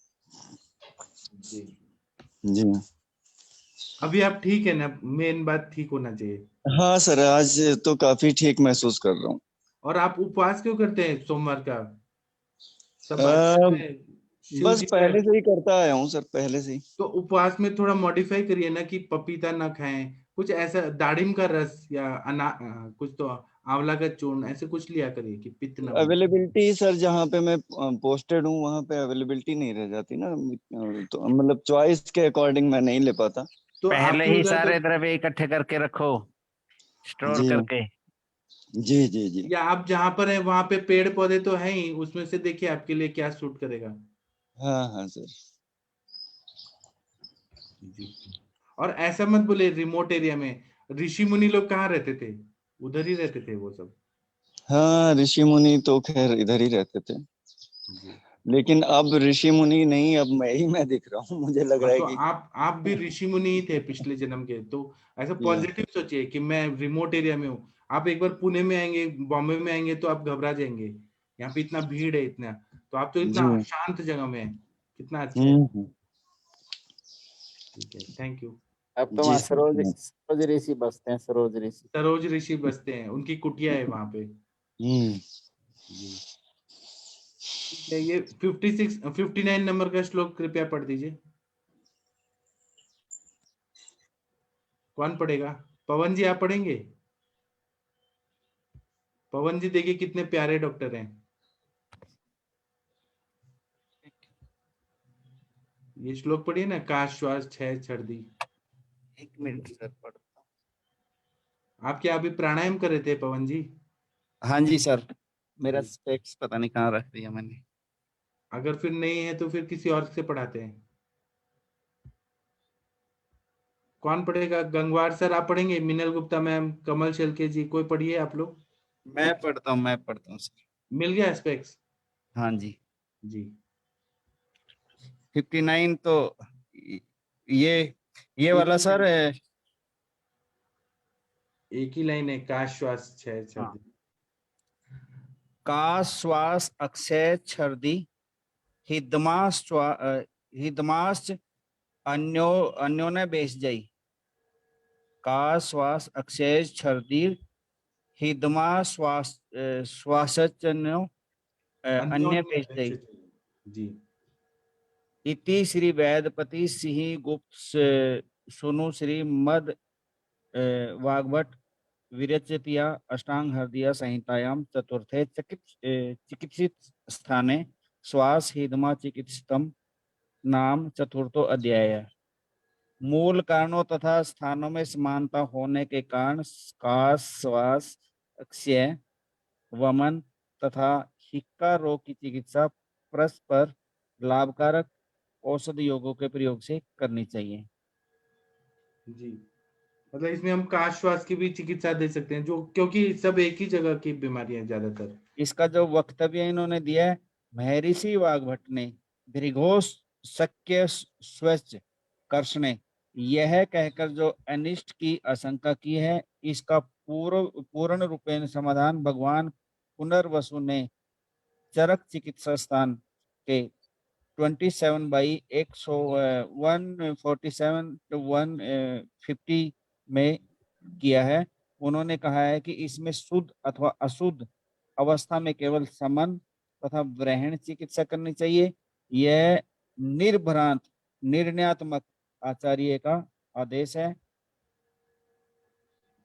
जी। जी अभी आप ठीक है ना? मेन बात ठीक होना चाहिए। हाँ सर, आज तो काफी ठीक महसूस कर रहा हूँ। और आप उपवास क्यों करते हैं सोमवार का? सब आश्रम अ, में शिव बस जी का है। पहले से ही करता आया हूँ सर, पहले से ही। तो उपवास में थोड़ा मॉडिफाई करिए ना कि पपीता ना खाएं, कुछ ऐसा दाड़िम का रस या कुछ तो आंवला का चूर्ण ऐसे कुछ लिया करिए कि पित्त ना बने। अवेलेबिलिटी सर, जहाँ पे मैं पोस्टेड हूँ वहाँ पे अवेलेबिलिटी नहीं रह जाती ना, तो मतलब चॉइस के अकॉर्डिंग मैं नहीं ले पाता। तो पहले आपके ही उधर तो, सारे द्रव्य इकट्ठे करके रखो, स्टोर जी करके। जी जी जी। या आप जहां पर है वहां पे पेड़ पौधे तो है ही, उसमें से देखिए आपके लिए क्या सूट करेगा। हाँ हाँ सर। जी। और ऐसा मत बोले रिमोट एरिया में, ऋषि मुनि लोग कहाँ रहते थे? उधर ही रहते थे वो सब। हाँ, ऋषि मुनि तो खैर इधर ही रहते थे, जी। लेकिन अब ऋषि मुनि नहीं, अब मैं दिख रहा हूँ, मुझे लग हाँ, रहा है तो कि आप भी ऋषि मुनि ही थे पिछले जन्म के, तो ऐसा जी पॉजिटिव सोचिए कि मैं रिमोट एरिया में हूँ। आप एक बार पुणे में आएंगे, बॉम्बे में आएंगे तो आप घबरा जाएंगे। यहाँ पे इतना भीड़ है इतना, तो आप तो जी। इतना शांत जगह में हैं। कितना अच्छा है। हम्म। ठीक है, थैंक यू। अब तो जी वहाँ सरोज सर। सरोज ऋषि बसते हैं, सरोज ऋषि। सरोज ऋषि बसते हैं, उनकी कुटिया है वहां पे। हम्म। जी। ठीक है, ये 59 नंबर का श्लोक कृपया पढ़ दीजिए। कौन पढ़ेगा? पवन जी आप पढ़ेंगे? पवन जी देखिए कितने प्यारे डॉक्टर हैं। ये श्लोक पढ़िए ना, काश श्वास छह छर्दी। 1 मिनट सर, पढ़ता आप क्या अभी प्राणायाम कर रहे थे पवन जी? हूँ। हाँ जी सर, मेरा जी। स्पेक्स पता नहीं कहाँ रख दिया मैंने। अगर फिर नहीं है तो फिर किसी और से पढ़ाते हैं। कौन पढ़ेगा? गंगवार सर आप पढ़ेंगे? मिनल गुप्ता मैम, कमल शेलके जी, कोई पढ़िए आप लोग। मैं पढ़ता हूँ सर। मिल गया स्पेक्स? हाँ जी। जी। 59 तो ये एक वाला ही सर लाइन, है। एक ही लाइन है, काश श्वास छह हाँ, छर्दी। का श्वास अक्षय छर्दी, हिदमा हिदमाश्च अन्योन्य बेशजई का श्वास अक्षय छर्दीर हिदमा श्वासचन्यो अन्य बेशजई जी। इति श्री वैदपति सिंह गुप्त सुनु श्री मद वाग्भट विरचितया अष्टांग हृदय संहितायां चतुर्थे चिकित्सित स्थाने श्वास हिदमा चिकित्सितम नाम चतुर्थो अध्याय। मूल कारणों तथा स्थानों में समानता होने के कारण श्वास अक्षय वमन तथा हिक्का रोग की चिकित्सा परस्पर लाभकारक औषध योगों के प्रयोग से करनी चाहिए। जी, मतलब इसमें हम काश श्वास की भी चिकित्सा दे सकते हैं, जो क्योंकि सब एक ही जगह की बीमारियां ज्यादातर। इसका जो वक्तव्य इन्होंने दिया है महर्षि वाग्भट ने दीर्घोष शक्य स्वच्छ कर्षणे यह कहकर जो अनिष्ट की आशंका की है, इसका पूर्ण रूपेण समाधान भगवान पुनर्वसु ने चरक चिकित्सा स्थान के 27/147 to 150 में किया है। उन्होंने कहा है कि इसमें शुद्ध अथवा अशुद्ध अवस्था में केवल समन तथा ग्रहण चिकित्सा करनी चाहिए। यह निर्भ्रांत निर्णयात्मक आचार्य का आदेश है।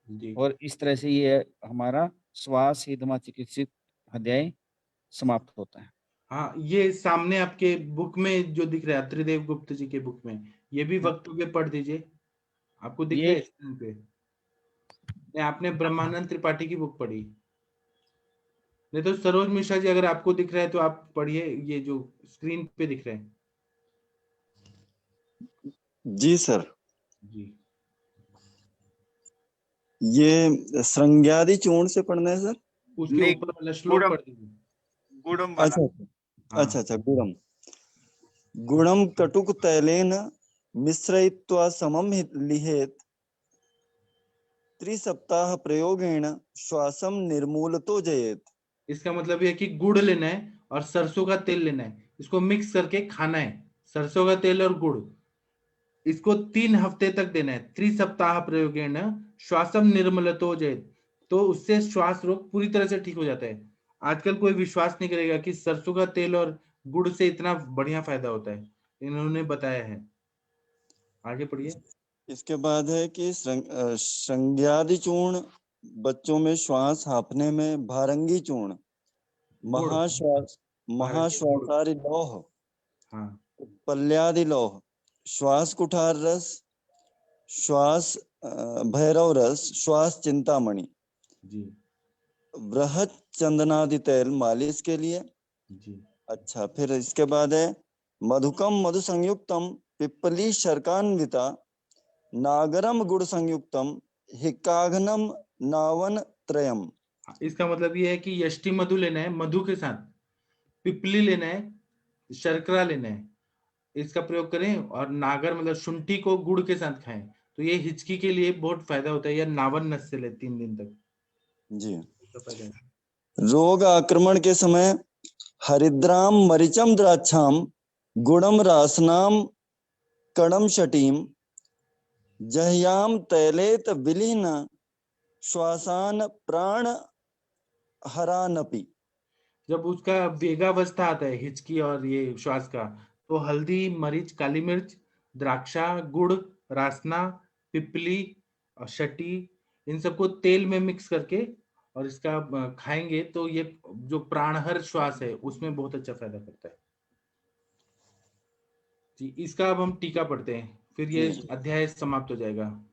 जी। और इस तरह से ये हमारा श्वास हिदमा चिकित्सित अध्याय समाप्त होता है। हाँ, ये सामने आपके बुक में जो दिख रहा है त्रिदेव गुप्त जी के बुक में, ये भी वक्तव्य पढ़ दीजिए। आपको दिख रहा है स्क्रीन पे? नहीं, आपने ब्रह्मानंद त्रिपाठी की बुक पढ़ी? नहीं तो सरोज मिश्रा जी, अगर आपको दिख रहा है तो आप पढ़िए, ये जो स्क्रीन पे दिख रहे हैं। जी सर। जी। ये श्रृंग्यादि चूर्ण से पढ़ना है सर? उसके ऊपर वाला श्लोक पढ़ दीजिए। गुड़म अच्छा अच्छा गुणम गुणम कटुक तैलेन मिश्रयित्वा समम लिहेत त्रिसप्ताह प्रयोगेण श्वासम निर्मूलतो जयेत। इसका मतलब ये है कि गुड़ लेना है और सरसों का तेल लेना है, इसको मिक्स करके खाना है। सरसों का तेल और गुड़, इसको 3 हफ्ते तक देना है। त्रिसप्ताह प्रयोगेण श्वासम निर्मलतो जयेत, तो उससे श्वास रोग पूरी तरह से ठीक हो जाता है। आजकल कोई विश्वास नहीं करेगा कि सरसों का तेल और गुड़ से इतना बढ़िया फायदा होता है, इन्होंने बताया है। आगे पढ़िए। इसके बाद है कि श्रृंग्यादि चूर्ण बच्चों में श्वास हाँफने में, भारंगी चूर्ण महाश्वासारि लौह, हाँ, पल्यादि लौह, श्वास कुठार रस, श्वास भैरव रस, श्वास चिंतामणि जी। बृहत चंदनादि तेल मालिश के लिए। जी। अच्छा, फिर इसके बाद है मधुकम मधु संयुक्तम पिप्पली शर्कान्विता नागरम गुड़ संयुक्तम हिक्काघनम नावन त्रयम। इसका मतलब ये है कि यष्टि मधु लेना है, मधु के साथ पिपली लेना है, शर्करा लेना है, इसका प्रयोग करें। और नागर मतलब शुंठी को गुड़ के साथ खाएं, तो ये हिचकी के लिए बहुत फायदा होता है। या नावन नस से ले 3 दिन तक। जी। रोग आक्रमण के समय हरिद्राम मरिचम द्राक्षाम गुणम रासनाम कड़म शटीम जह्याम तैलेत विलीन श्वासान प्राण हरानपि। जब उसका वेगावस्था आता है हिचकी और ये श्वास का, तो हल्दी, मरीच, काली मिर्च, द्राक्षा, गुड़, रासना, पिपली और शटी, इन सबको तेल में मिक्स करके और इसका खाएंगे तो ये जो प्राणहर श्वास है उसमें बहुत अच्छा फायदा करता है। जी, इसका अब हम टीका पढ़ते हैं, फिर ये अध्याय समाप्त हो जाएगा।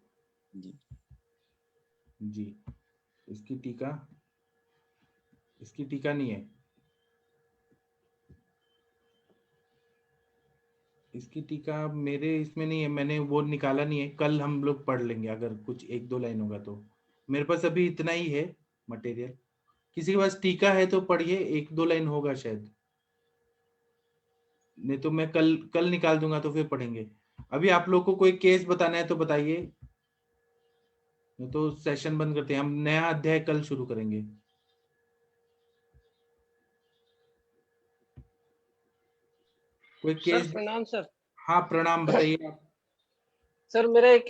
जी, इसकी टीका नहीं है, इसकी टीका मेरे इसमें नहीं है, मैंने वो निकाला नहीं है। कल हम लोग पढ़ लेंगे, अगर कुछ 1-2 लाइन होगा तो। मेरे पास अभी इतना ही है मटेरियल। किसी के पास टीका है तो पढ़िए, 1-2 लाइन होगा शायद, नहीं तो मैं कल निकाल दूंगा तो फिर पढ़ेंगे। अभी आप लोग को कोई केस बताना है तो बताइए, नहीं तो सेशन बंद करते हैं। हम नया अध्याय कल शुरू करेंगे। कोई केस? सर प्रणाम सर। हाँ प्रणाम, बताइए आप। सर मेरा एक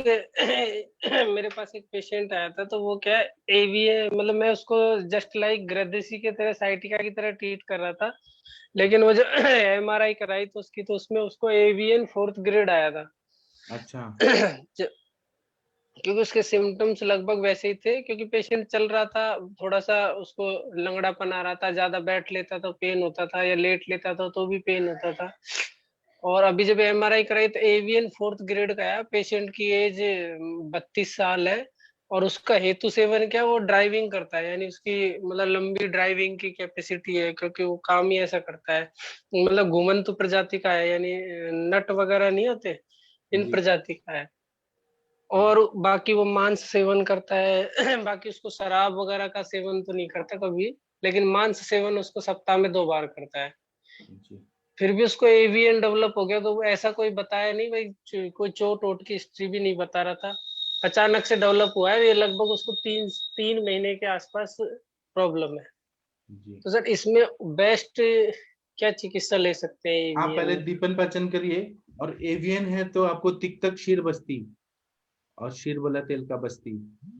मेरे पास एक पेशेंट आया था, तो वो क्या एवीए, मतलब मैं उसको जस्ट लाइक ग्रदेशी के तरह साइटिका की तरह ट्रीट कर रहा था, लेकिन वो जो एमआरआई कराई तो उसकी, तो उसमें उसको एवीएन 4th ग्रेड आया था। अच्छा। क्योंकि उसके सिम्टम्स लगभग वैसे ही थे, क्योंकि पेशेंट चल रहा था, थोड़ा सा उसको लंगड़ापन आ रहा था, ज्यादा बैठ लेता तो पेन होता था, या लेट लेता था तो भी पेन होता था। और अभी जब एमआरआई कराई तो एवीएन 4th ग्रेड का है, पेशेंट की एज 32 साल है, और उसका हेतु सेवन क्या, वो ड्राइविंग करता है, यानी उसकी मतलब लंबी ड्राइविंग की कैपेसिटी है, क्योंकि वो काम ही ऐसा करता है, मतलब घुमंतु प्रजाति का है, यानी नट वगैरह नहीं होते, इन जी। प्रजाति का है। और बाकी वो मांस सेवन करता है बाकी उसको शराब वगैरह का सेवन तो नहीं करता कभी, लेकिन मांस सेवन उसको सप्ताह में 2 बार करता है। जी। फिर भी उसको एवीएन डेवलप हो गया, तो वो ऐसा कोई बताया नहीं भाई, कोई चोट वोट की हिस्ट्री भी नहीं बता रहा था, अचानक से डेवलप हुआ है ये, लगभग उसको 3 महीने के आसपास प्रॉब्लम है। जी। तो सर इसमें बेस्ट क्या चिकित्सा ले सकते हैं आप एवीएन पहले में? दीपन पाचन करिए, और एवियन है तो आपको तिक्तक क्षीर बस्ती और क्षीरबला तेल का बस्ती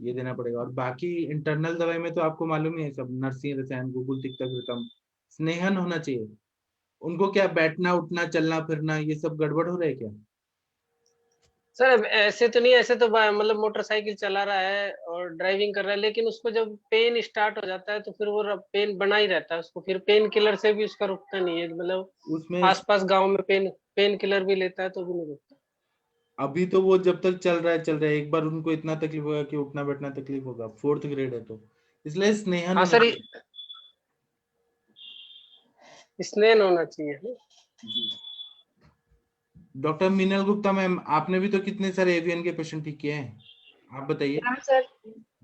ये देना पड़ेगा। और बाकी इंटरनल दवाई में तो आपको मालूम ही है सब, नरसिंह रसायन, गुगुल, तिक्तक, घृतम, स्नेहन होना चाहिए। उनको क्या बैठना उठना चलना फिरना ये सब गड़बड़ हो रहा है क्या? सर अब ऐसे तो नहीं, ऐसे तो मतलब मोटरसाइकिल चला रहा है और ड्राइविंग कर रहा है, लेकिन उसको जब पेन स्टार्ट हो जाता है तो फिर वो पेन बना ही रहता है उसको, फिर पेन किलर से भी उसका रुकता नहीं है, मतलब उसमें आसपास गांव में पेन किलर भी लेता है तो भी नहीं रुकता। अभी तो वो जब तक चल रहा है चल रहा है, एक बार उनको इतना तकलीफ होगा कि उठना बैठना तकलीफ होगा, 4th ग्रेड है तो इसलिए स्नेहन हाँ होना सर, चाहिए। स्नेन होना चाहिए। जी। डॉक्टर मीनल गुप्ता मैम, आपने भी तो कितने सारे एवियन के पेशेंट ठीक किए हैं, आप बताइए। हाँ सर।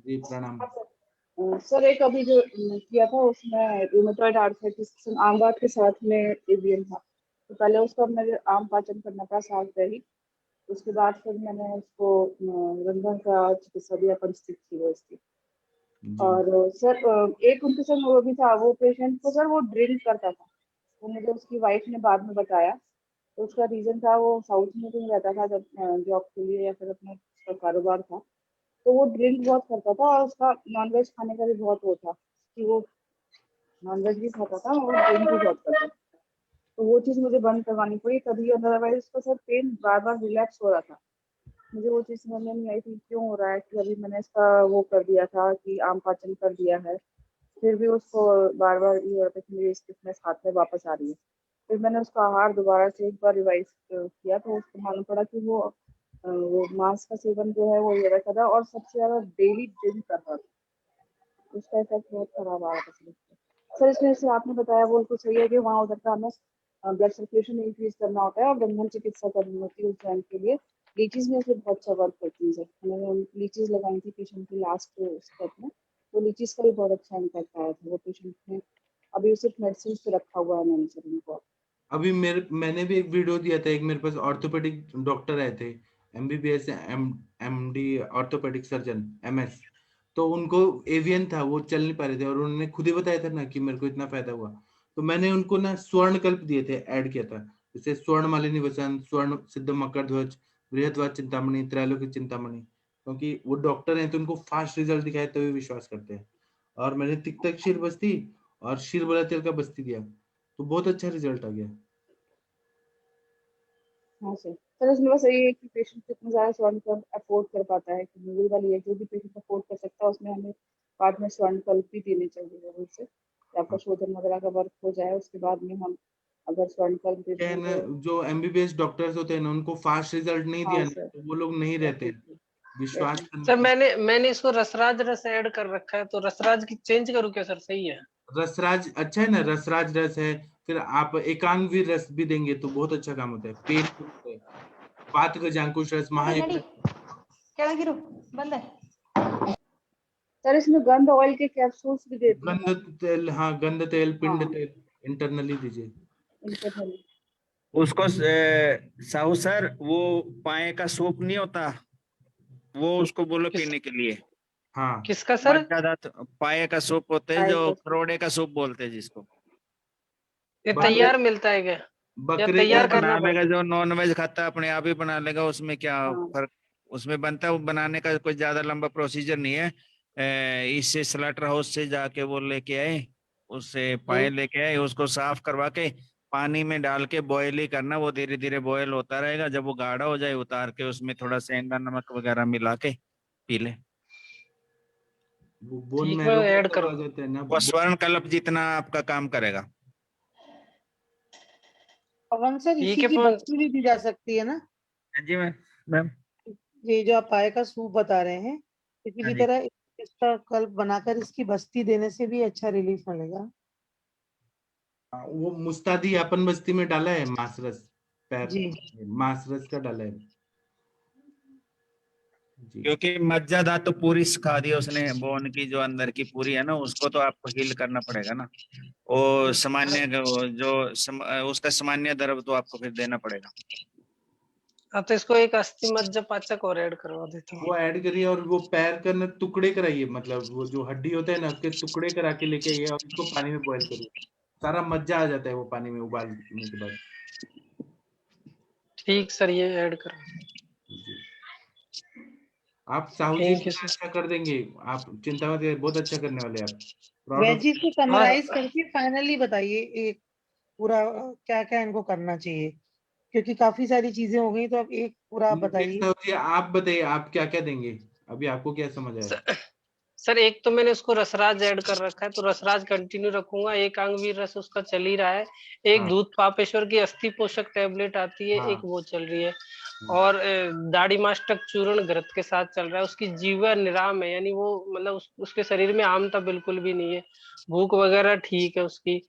जी प्रणाम। हाँ सर। सर एक अभी जो किया था उसमें रूमेटॉइड आर्थराइटिस आम बात के साथ में एवीएन था, तो पहले उसको मेरे आम पाचन करना था साथ रही, उसके बाद फिर मैंने उसको रंधन का चिकित्सा दिया, परिस्थिति थी वो इसकी। जी। और सर एक उनके संग वो भी था, वो पेशेंट को सर वो ड्रिंक करता था, वो मुझे उसकी वाइफ ने बाद में बताया। तो उसका रीजन था वो साउथ में कहीं रहता था जब जॉब के लिए या फिर अपने उसका कारोबार था, तो वो ड्रिंक बहुत करता था और उसका नॉनवेज खाने का भी बहुत वो था कि वो नॉनवेज भी खाता था और ड्रिंक भी बहुत करता था। तो वो चीज़ मुझे बंद करवानी पड़ी तभी, अदरवाइज उसका सर पेन बार बार रिलैक्स हो रहा था। मुझे वो चीज़ समझ में नहीं आई थी क्यों हो रहा है, कि अभी मैंने इसका वो कर दिया था कि आम पाचन कर दिया है, फिर भी उसको बार बार ये हो रहा था कि मेरी स्टिफनेस हाथ में वापस आ रही है। फिर मैंने उसका आहार दोबारा से एक बार रिवाइज किया, तो उसको मालूम पड़ा कि वो मांस का सेवन जो है वो ये रखा था और सबसे ज्यादा डेली ड्रिंक कर रहा था, उसका इफेक्ट बहुत खराब आ रहा था शरीर पे। सर इसमें से आपने बताया वो बिल्कुल सही है कि वहाँ उधर का हमें ब्लड सर्कुलेशन इंक्रीज करना होता है और बंधन चिकित्सा करनी होती है उस जॉइंट के लिए। लीचीज में से बहुत अच्छा वर्क करती है सर, मैंने लीचीज लगाई थी पेशेंट की लास्ट स्टेप में, तो लीचीज का भी बहुत अच्छा इम्पैक्ट आया था, वो पेशेंट ने अभी सिर्फ मेडिसिन पे रखा हुआ है मैंने सर उनको। अभी मैंने भी एक वीडियो दिया था, एक मेरे पास ऑर्थोपेडिक डॉक्टर आए थे, MBBS MD orthopaedic surgeon MS. तो उनको एवियन था, वो चल नहीं पा रहे थे और उन्होंने खुद ही बताया था ना कि मेरे को इतना फायदा हुआ। तो मैंने उनको ना स्वर्ण कल्प दिए थे, ऐड किया था, जैसे स्वर्ण मालिनी वसंत, स्वर्ण सिद्ध मकर ध्वज, बृहद्वाज चिंतामणि, त्रैलोक्य चिंतामणि, क्योंकि वो डॉक्टर हैं तो उनको फास्ट रिजल्ट दिखाए तभी विश्वास करते हैं। और मैंने तिक्तक क्षीर बस्ती और क्षीरबला तेल का बस्ती दिया, तो बहुत अच्छा रिजल्ट आ गया। हाँ सर इसमें बस यही है कि पेशेंट कितना ज्यादा स्वर्ण कल्प अफोर्ड कर पाता है, कि मूल वाली है, जो भी पेशेंट अफोर्ड कर सकता है उसमें हमें बाद में स्वर्ण कल्प भी देने चाहिए जरूर से, कि आपका शोधन वगैरह का वर्क हो जाए उसके बाद में हम अगर स्वर्ण कल्प क्या देते है हैं ना, तो। जो एमबीबीएस डॉक्टर्स होते हैं ना, उनको फास्ट रिजल्ट नहीं हाँ दिया ना सर, तो वो लोग नहीं रहते हैं। डेफिनेटली विश्वास डेफिनेटली। करने सर की। मैंने इसको रसराज रस ऐड कर रखा है, तो रसराज की चेंज करूँ क्या सर, सही है? रसराज अच्छा है ना, रसराज रस है, फिर आप एकांग वीर रस भी देंगे तो बहुत अच्छा काम होता है, पेन होता है, पात गजांकुश रस, महायज्ञ ಕೆಳಗಿರು ಬಂದೆ सर इसमें गंध ऑयल के कैप्सूल्स भी देती हैं गंध आप? तेल, हाँ गंध तेल, पिंड हाँ, तेल इंटरनली दीजिए। इंटरनली। उसको साहू सर, वो पाए का सूप नहीं होता, वो उसको बोलो किस पीने के लिए। हाँ किसका सर? पाए का सूप होते हैं, आय जो का करोड़े का सूप बोलते हैं जिसको। ये बात है, तैयार मिलता है क्या? बकरे तैयार का करना बना लेगा, पड़ेगा। जो नॉन वेज खाता है अपने आप ही बना लेगा, उसमें क्या हाँ। फर्क उसमें बनता है। वो बनाने का कोई ज्यादा लंबा प्रोसीजर नहीं है। इससे स्लॉटर हाउस से जाके वो लेके आए, उससे पाए लेके आए, उसको साफ करवा के पानी में डाल के बॉयल ही करना। वो धीरे धीरे बॉयल होता रहेगा, जब वो गाढ़ा हो जाए उतार के उसमें थोड़ा सेंधा नमक वगैरह मिला के पी ले। वो बोन ठीक, मैं मैरो का ऐड सब आ करूँ। जाता है ना। वो स्वर्ण कल्प जितना आपका काम करेगा। पवन सर, ठीक इसी है की पवन। बस्ती भी दी जा सकती है ना? हाँ जी मैम। ये जो आप पाए का सूप बता रहे हैं, इसी हाँ की जी। तरह इसका कल्प बनाकर इसकी बस्ती देने से भी अच्छा रिलीफ मिलेगा। हाँ, वो मुस्तादी अपन बस्ती में डाला है मासरस, पैर जी। मासरस का डाला है जी। क्योंकि मज्जा धातु पूरी सिखा दी उसने, बोन की जो अंदर की पूरी है ना, उसको तो आपको हील करना पड़ेगा ना। वो सामान्य उसका सामान्य द्रव तो आपको फिर देना पड़ेगा। अब तो इसको एक अस्थि मज्जा पाचक और ऐड करवा देता हूँ। वो ऐड करिए और वो पैर का ना टुकड़े कराइए, मतलब वो जो हड्डी होता है ना उसके टुकड़े करा के लेके आइए और उसको पानी में बॉईल करिए। सारा मज्जा आ जाता है वो पानी में उबालने के बाद। ठीक सर, ये ऐड करो। जी। आप साहू जी थैंक यू इतना सर। अच्छा कर देंगे, आप चिंता मत करिए, बहुत अच्छा करने वाले हैं आप। Proud of. वेजी को हाँ समराइज करके फाइनली बताइए एक पूरा क्या क्या इनको करना चाहिए, क्योंकि काफी सारी चीजें हो गई, तो अब एक पूरा आप बताइए। साहू जी आप बताइए, आप क्या क्या देंगे, अभी आपको क्या समझ आया। सर, एक तो मैंने उसको रसराज ऐड कर रखा है, तो रसराज कंटिन्यू रखूंगा। एक अंगवीर रस उसका चल ही रहा है। एक हाँ दूध पापेश्वर की अस्थि पोषक टेबलेट आती है, हाँ। एक वो चल रही है। और दाढ़ी मास्टक चूर्ण घृत के साथ चल रहा है। उसकी जीवा निराम है, यानी वो मतलब उसके शरीर में आमता बिल्कुल भी नहीं है। भूख वगैरह ठीक है उसकी।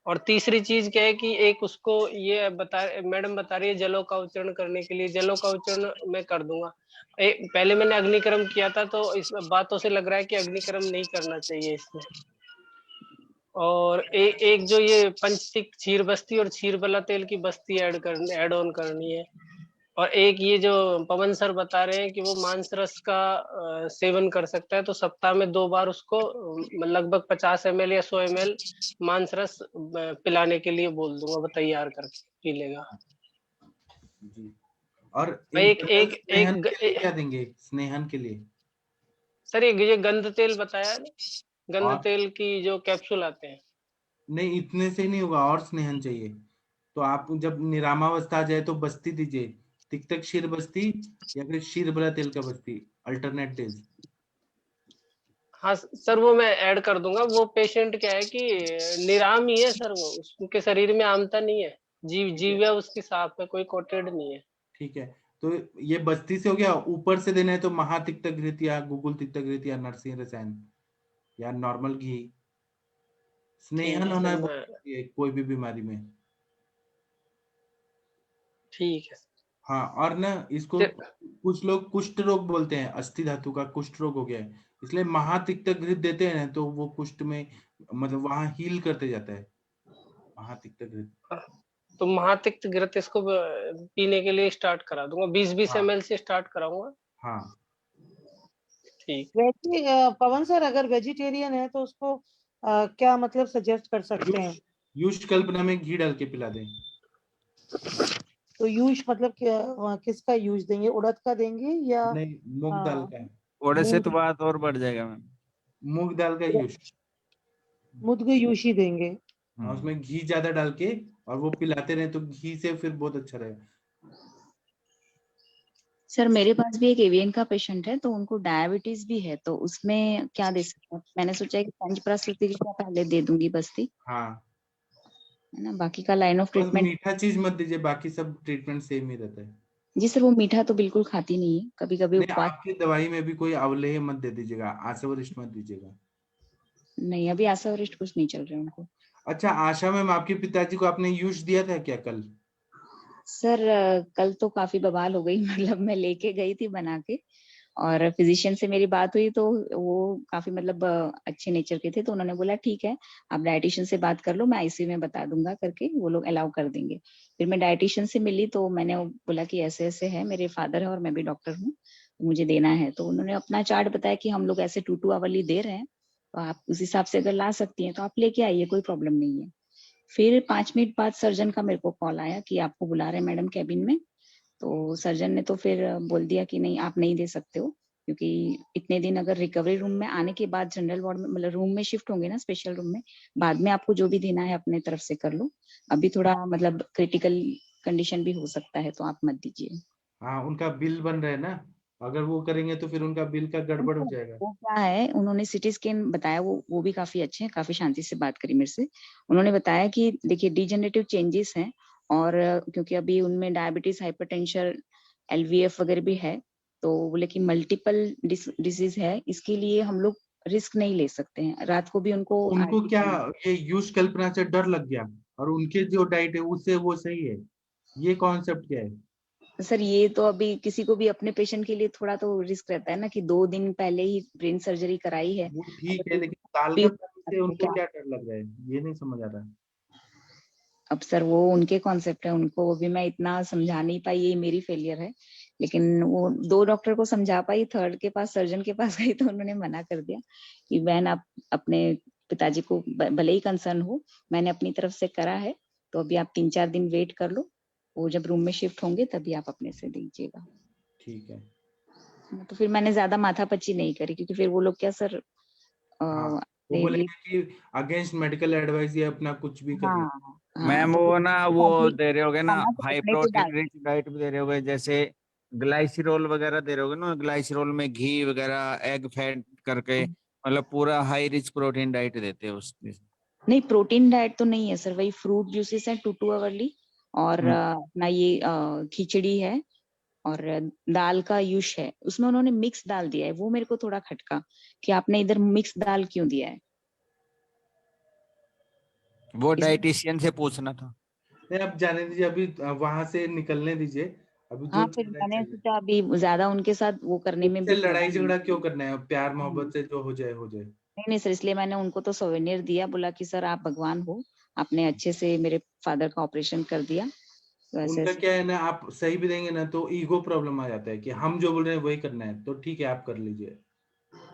और तीसरी चीज क्या है कि एक उसको ये मैडम बता रही है जलों का उच्चारण करने के लिए। जलों का उच्चारण मैं कर दूंगा। पहले मैंने अग्निक्रम किया था, तो इस बातों से लग रहा है कि अग्निक्रम नहीं करना चाहिए इसमें। और एक जो ये पंचतिक क्षीर बस्ती और क्षीर बला तेल की बस्ती ऐड ऑन करनी है। और एक ये जो पवन सर बता रहे हैं कि वो मांस रस का सेवन कर सकता है, तो सप्ताह में 2 बार उसको लगभग 50 ml या 100 ml मांस रस पिलाने के लिए बोल दूंगा, वो तैयार करके पी लेगा। जी। और एक इंटरनल एक स्नेहन एक के लिए क्या देंगे, स्नेहन के लिए। सर, ये गंध तेल बताया ना, गंध और तेल की जो कैप्सूल आते हैं। नहीं, इतने से नहीं होगा, और स्नेहन चाहिए। तो आप जब निरामावस्था आ जाए तो बस्ती दीजिए, तिक्तक शीर बस्ती या फिर शीर बला तेल का बस्ती, अल्टरनेट डेज। हाँ सर, वो मैं ऐड कर दूंगा। वो पेशेंट क्या है कि निराम ही है सर, वो उसके शरीर में आमता नहीं है। ठीक है। जीव उसकी साफ है, कोई कोटेड नहीं है। ठीक है, तो ये बस्ती से हो गया। ऊपर से देना है तो महातिक्तक घृत या गुगुल तिक्तक घृत या नरसिंह रसायन या नॉर्मल घी। ठीक स्नेहन है होना सर, है बहुत मैं जरूरी है कोई भी बीमारी में। ठीक है हाँ, और ना इसको सर। कुछ लोग कुष्ठ रोग बोलते हैं, अस्थि धातु का कुष्ठ रोग हो गया है, इसलिए महातिक्तक घृत देते हैं ना, तो वो कुष्ठ में मतलब वहां हील करते जाता है महातिक्तक घृत। तो महातिक्त घृत इसको पीने के लिए स्टार्ट करा दूंगा, 20-20 हाँ ml से स्टार्ट कराऊंगा। हाँ। ठीक। वैसे पवन सर, अगर वेजिटेरियन है तो उसको क्या मतलब सजेस्ट कर सकते यूश हैं? यूश कल्पना में घी डाल के पिला दें। तो यूज मतलब क्या, किसका यूज देंगे, उड़द का देंगे या नहीं, मूंग दाल अ, का है। थोड़े से तो मूंग बात और बढ़ जाएगा मैम। मूंग दाल का यूश। मुद्ग यूज ही देंगे? हाँ, उसमें घी ज्यादा डाल के और वो पिलाते रहे तो घी से फिर बहुत अच्छा रहेगा। सर मेरे पास भी एक एवियन का पेशेंट है, तो उनको डायबिटीज भी है, तो उसमें क्या दे सकते हैं? मैंने सोचा है कि पंच प्रस्तुति का पहले दे दूंगी बस्ती, हाँ, है ना, बाकी का लाइन ऑफ बस ट्रीटमेंट। मीठा चीज मत दीजिए, बाकी सब ट्रीटमेंट सेम ही रहता है। जी सर, वो मीठा तो बिल्कुल खाती नहीं है, कभी कभी नहीं, उपवास। आपकी दवाई में भी कोई अवलेह मत दे दीजिएगा, आशा-वरिष्ठ मत दीजिएगा। नहीं, अभी आशा वरिष्ठ कुछ नहीं चल रहा है उनको। अच्छा आशा मैम, आपके पिताजी को आपने यूश दिया था क्या कल। सर कल तो काफी बवाल हो गई मतलब मैं लेके गई थी बना के, और फिजिशियन से मेरी बात हुई तो वो काफी मतलब अच्छे नेचर के थे, तो उन्होंने बोला ठीक है आप डाइटिशियन से बात कर लो, मैं आईसीयू में बता दूंगा करके, वो लोग अलाउ कर देंगे। फिर मैं डाइटिशियन से मिली तो मैंने बोला कि ऐसे ऐसे है, मेरे फादर है और मैं भी डॉक्टर हूँ, तो मुझे देना है। तो उन्होंने अपना चार्ट बताया कि हम लोग ऐसे 2-2 आवरली दे रहे हैं, तो आप उस हिसाब से अगर ला सकती हैं तो आप लेके आइए, कोई प्रॉब्लम नहीं है। फिर 5 मिनट बाद सर्जन का मेरे को कॉल आया कि आपको बुला रहे हैं मैडम कैबिन में। तो सर्जन ने तो फिर बोल दिया कि नहीं, आप नहीं दे सकते हो, क्योंकि इतने दिन अगर रिकवरी रूम में आने के बाद जनरल वार्ड में मतलब रूम में शिफ्ट होंगे ना, स्पेशल रूम में, बाद में आपको जो भी देना है अपने तरफ से कर लो। अभी थोड़ा मतलब क्रिटिकल कंडीशन भी हो सकता है, तो आप मत दीजिए। हाँ, उनका बिल बन रहा है ना, अगर वो करेंगे तो फिर उनका बिल का गड़बड़ हो जाएगा। वो क्या है, उन्होंने सिटी स्कैन बताया, वो भी काफी अच्छे हैं, काफी शांति से बात करी मेरे से। उन्होंने बताया कि देखिए डीजेनरेटिव चेंजेस हैं, और क्योंकि अभी उनमें डायबिटीज, हाइपरटेंशन, एलवीएफ वगैरह भी है, तो लेकिन मल्टीपल डिजीज है, इसके लिए हम लोग रिस्क नहीं ले सकते हैं। रात को भी उनको उनको RT क्या ये यूज कल्पना से डर लग गया, और उनके जो डाइट है उससे वो सही है, ये कॉन्सेप्ट क्या है? सर ये तो अभी किसी को भी अपने पेशेंट के लिए थोड़ा तो रिस्क रहता है ना, कि 2 दिन पहले ही ब्रेन सर्जरी कराई है। वो ठीक है, अगर लेकिन साल भी का पानी से तो उनको क्या, क्या डर लग रहा है, ये नहीं समझ आ रहा। अब सर वो उनके कॉन्सेप्ट है, उनको भी मैं इतना समझा नहीं पाई, ये मेरी फेलियर है। लेकिन वो 2 डॉक्टर को समझा पाई, थर्ड के पास, सर्जन के पास गई तो उन्होंने मना कर दिया कि बहन आप अपने पिताजी को भले ही कंसर्न हो, मैंने अपनी तरफ से करा है, तो अभी आप 3-4 दिन वेट कर लो, वो जब रूम में शिफ्ट होंगे तभी आप अपने से दीजिएगा। ठीक है। तो फिर मैंने ज्यादा माथापच्ची नहीं करी, क्योंकि फिर वो लोग क्या सर हाँ, वो बोलेंगे कि अगेंस्ट मेडिकल एडवाइस ये अपना कुछ भी कर ले। हाँ हाँ, मैम तो वो ना वो दे रहे होगे ना, खाना तो हाई अपने को प्रोटीन डाल, रिच डाइट भी दे रहे होगे, जैसे ग्लाइसिरोल वगैरह दे रहे होगे ना, ग्लाइसिरोल में घी वगैरह एग फैट करके, मतलब पूरा हाई रिच प्रोटीन डाइट देते हैं उसमें। नहीं प्रोटीन डाइट तो नहीं है सर, वही फ्रूट जूसेस है 2 अवर्ली, और अपना ये खिचड़ी है, और दाल का यूश है, उसमें उन्होंने मिक्स दाल दिया है, वो मेरे को थोड़ा खटका कि आपने इधर मिक्स दाल क्यों दिया है। वो इस डाइटिशियन से पूछना था। नहीं, अब जाने दीजिए, अभी वहां से निकलने दीजिए, अभी जो हाँ, फिर चल रहा है मैंने चलिए। सोचा अभी ज्यादा उनके साथ वो करने में उससे भी थोड़ा लड़ाई झगड़ा क्यों करना है, प्यार नहीं मोहब्बत से जो हो जाए हो जाए। नहीं सर, इसलिए मैंने उनको तो सोवेनियर दिया, बोला कि सर आप भगवान हो, आपने अच्छे से मेरे फादर का ऑपरेशन कर दिया, तो ऐसे उनका ऐसे। क्या है ना, आप सही भी देंगे ना तो ईगो प्रॉब्लम आ जाता है कि हम जो बोल रहे हैं वही करना है, तो ठीक है आप कर लीजिए।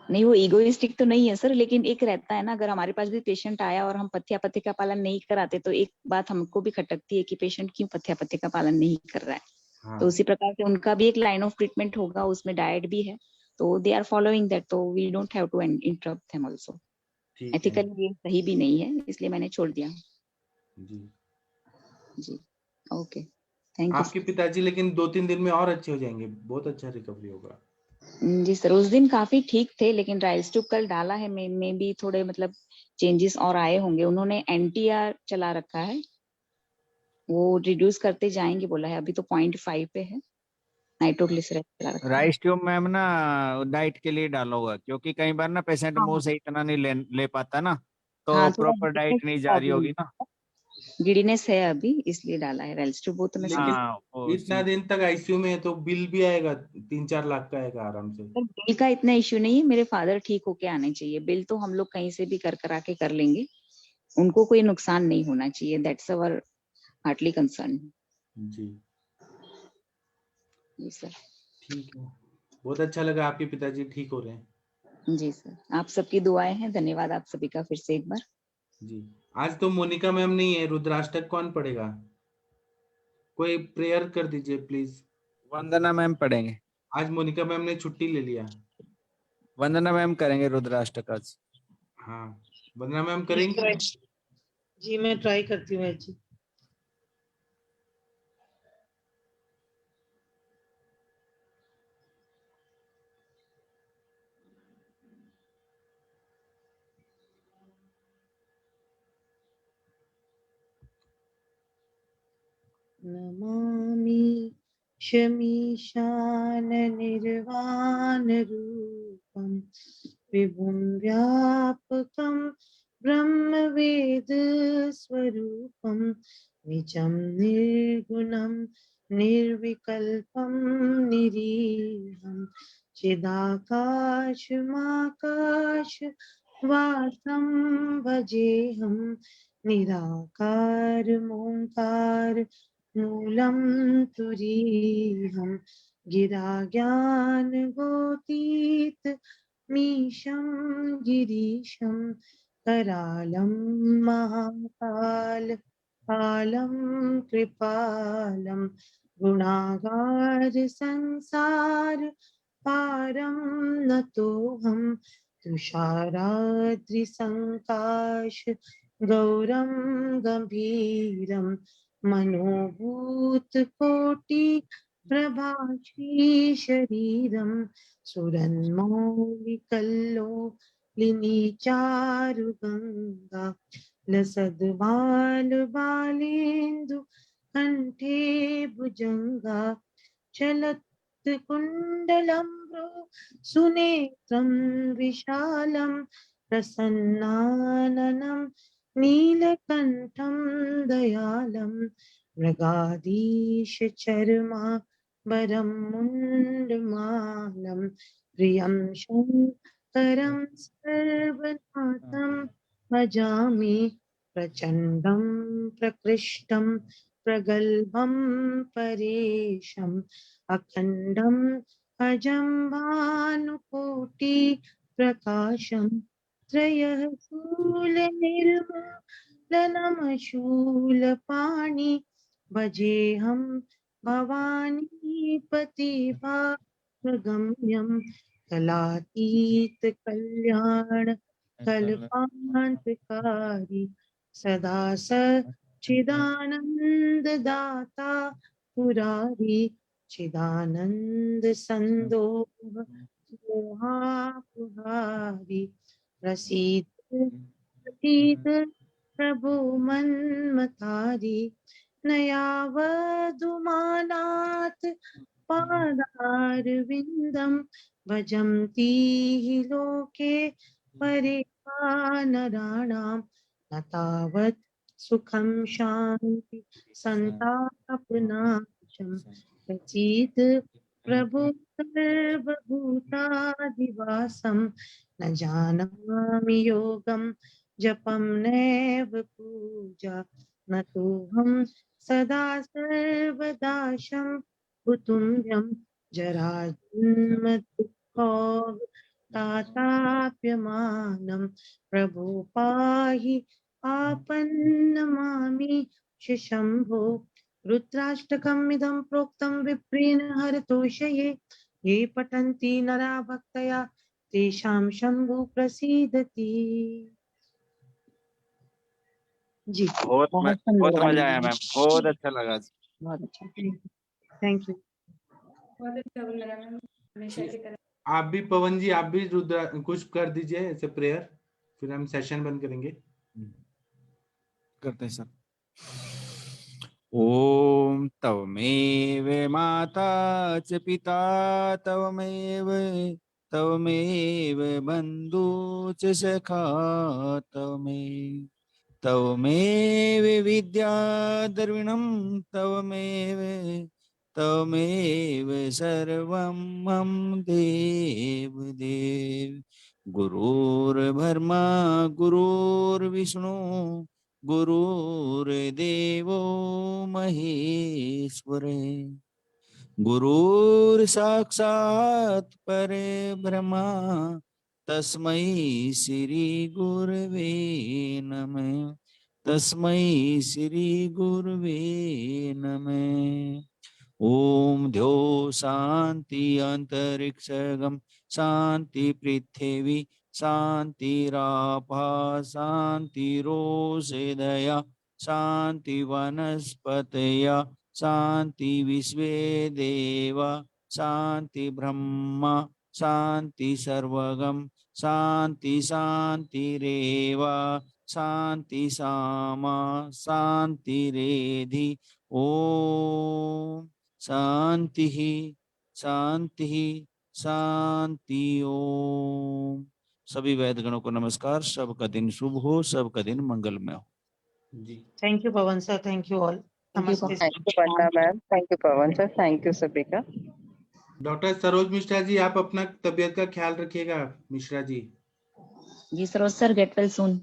नहीं वो इगोइस्टिक तो नहीं है सर, लेकिन एक रहता है ना, अगर हमारे पास भी पेशेंट आया और हम पथ्य का पालन नहीं कराते, तो एक बात हमको भी खटकती है कि पेशेंट क्यों पथ्य का पालन नहीं कर रहा है। तो हाँ, उसी प्रकार से उनका भी एक लाइन ऑफ ट्रीटमेंट होगा, उसमें डाइट भी है, तो दे आर फॉलोइंग दैट, तो we don't have to interrupt them also. ठीक है एथिकली ये सही भी नहीं है, इसलिए मैंने छोड़ दिया। जी। जी, ओके, थैंक यू। आपके पिताजी लेकिन 2-3 दिन में और अच्छे हो जाएंगे, बहुत अच्छा रिकवरी होगा। जी सर, उस दिन काफी ठीक थे, लेकिन राइल्स ट्यूब कल डाला है, में भी थोड़े मतलब चेंजेस और आए होंगे। उन्होंने NTR चला रखा है, वो रिड्यूस करते जाएंगे बोला है, अभी तो 0.5 पे है। नाइट्रोग्लिसराइड चला रखा है। राइस ट्यूब मैम ना डाइट के लिए डाला होगा, क्योंकि कई बार ना पेशेंट हाँ मुंह से इतना नहीं ले पाता ना, तो हाँ, थोड़ा प्रॉपर डाइट नहीं जा रही होगी ना। गिडीनेस है अभी, इसलिए डाला है राइल्स ट्यूब, वो तो मैं समझ। लेकिन हाँ वो इतना दिन तक आईसीयू में है तो बिल भी आएगा, 3-4 लाख का आएगा आराम से। सर बिल का इतना इश्यू नहीं है, मेरे फादर ठीक होके आने चाहिए, बिल तो हम लोग कहीं से भी कर करा के कर लेंगे, उनको कोई नुकसान नहीं होना चाहिए, दैट्स अवर हार्टली कंसर्न। जी जी सर। ठीक है, बहुत अच्छा लगा आपके पिताजी ठीक हो रहे हैं। जी सर, आप सबकी दुआएं हैं, धन्यवाद आप सभी का फिर से एक बार। जी, आज तो मोनिका मैम नहीं है, रुद्राष्टक कौन पढ़ेगा? कोई प्रेयर कर दीजिए प्लीज। वंदना मैम पढ़ेंगे। आज मोनिका मैम ने छुट्टी ले लिया। वंदना मैम करेंगे रुद्राष्टक आज। हाँ, वंदना मैम करेंगी। जी मैं ट्राई करती हूँ जी। नमामि शमीशाननिर्वाणरूपं विभुं व्यापकं ब्रह्मवेदस्वरूपं निजं निर्गुणं निर्विकल्पं निरीहं चिदाकाशमाकाशवासं भजेऽहं निराकारमोङ्कार मूलं तुरीहं गिरा ज्ञानगोतीत मीशं गिरीशं करालं महाकाल कालं कृपालं गुणागार संसार पारं नतोऽहं तुषाराद्रिसङ्काश गौरं गम्भीरं मनोभूतकोटि प्रभाषी शरीरं सुरन्मौलिकल्लोलिनी चारुगङ्गा लसद्बालबालेन्दु कण्ठे भुजङ्गा चलत्कुण्डलं सुनेत्रं विशालं प्रसन्नाननं नीलकण्ठं दयालं मृगाधीशचर्माम्बरं मुण्डमालं प्रियं शङ्करं सर्वनाथं भजामि प्रचण्डं प्रकृष्टं प्रगल्भं परेशम् अखण्डं अजं भानुकोटि प्रकाशं त्रयः शूलनिर्मूलनमशूलपाणि भजेऽहं भवानी पतिभागम्यं कलातीत कल्याण कल्पान्तकारी सदा सच्चिदानन्ददाता पुरारी चिदानंद संदोह मोहापुहारी प्रसीद प्रसीद प्रभु मन्मथारी नयावधुमानाथ पादारविन्दं भजन्ति हि लोके परिपानराणां न तावत् सुखं शान्ति सन्तापनाशम् प्रसीद प्रभु सर्वभूतादिवासं न जानामि योगं जपं नैव पूजा न तोऽहं सदा सर्वदा शम्भुतुल्यं जराजन्म दुःखताताप्यमानं प्रभो पाहि आपन्नमामि शम्भो रुद्राष्टकमिदं प्रोक्तं विप्रेण हरतोषये ये पठन्ति नरा भक्तया तेषां शम्भु प्रसीदति। जी बहुत मजा आया मैम, बहुत अच्छा लगा। बहुत अच्छा। Thank you. बहुत अच्छा बोल रहा मैम, हमेशा की तरह। आप भी पवन जी, आप भी रुद्रा कुछ कर दीजिए ऐसे प्रेयर, फिर हम सेशन बंद करेंगे। करते हैं सर। ओम तवमेव माता च पिता तवमेव बंधु च सखा तवमेव विद्या द्रविणं तवमेव सर्वं मम देव गुरुर्ब्रह्मा गुरुर्विष्णु गुरुर्देवो महेश्वर गुरुर्साक्षात् परब्रह्म तस्मै श्री गुरवे नमः। तस्मै श्री गुरवे नमः। ओम ध्यो शांति अंतरिक्षगम शांति पृथ्वी शांतिरापा शांतिरोषधया शांति वनस्पतया शांति विश्वे देवा शांति ब्रह्मा शांति सर्वगम शांति शांतिरेवा शांति सामा शांतिरेधि। ओम शांति शांति शांति। ओम। सभी वैदगणों को नमस्कार। सबका दिन शुभ हो, सबका दिन मंगलमय हो। जी thank you Pawan sir, thank you all. नमस्ते। Thank you Panna ma'am, thank you Pawan sir, thank you सभी का। डॉक्टर सरोज मिश्रा जी, आप अपना तबीयत का ख्याल रखिएगा। मिश्रा जी। जी Saroj sir, get well soon.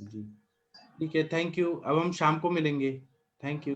जी ठीक है, थैंक यू। अब हम शाम को मिलेंगे। Thank you.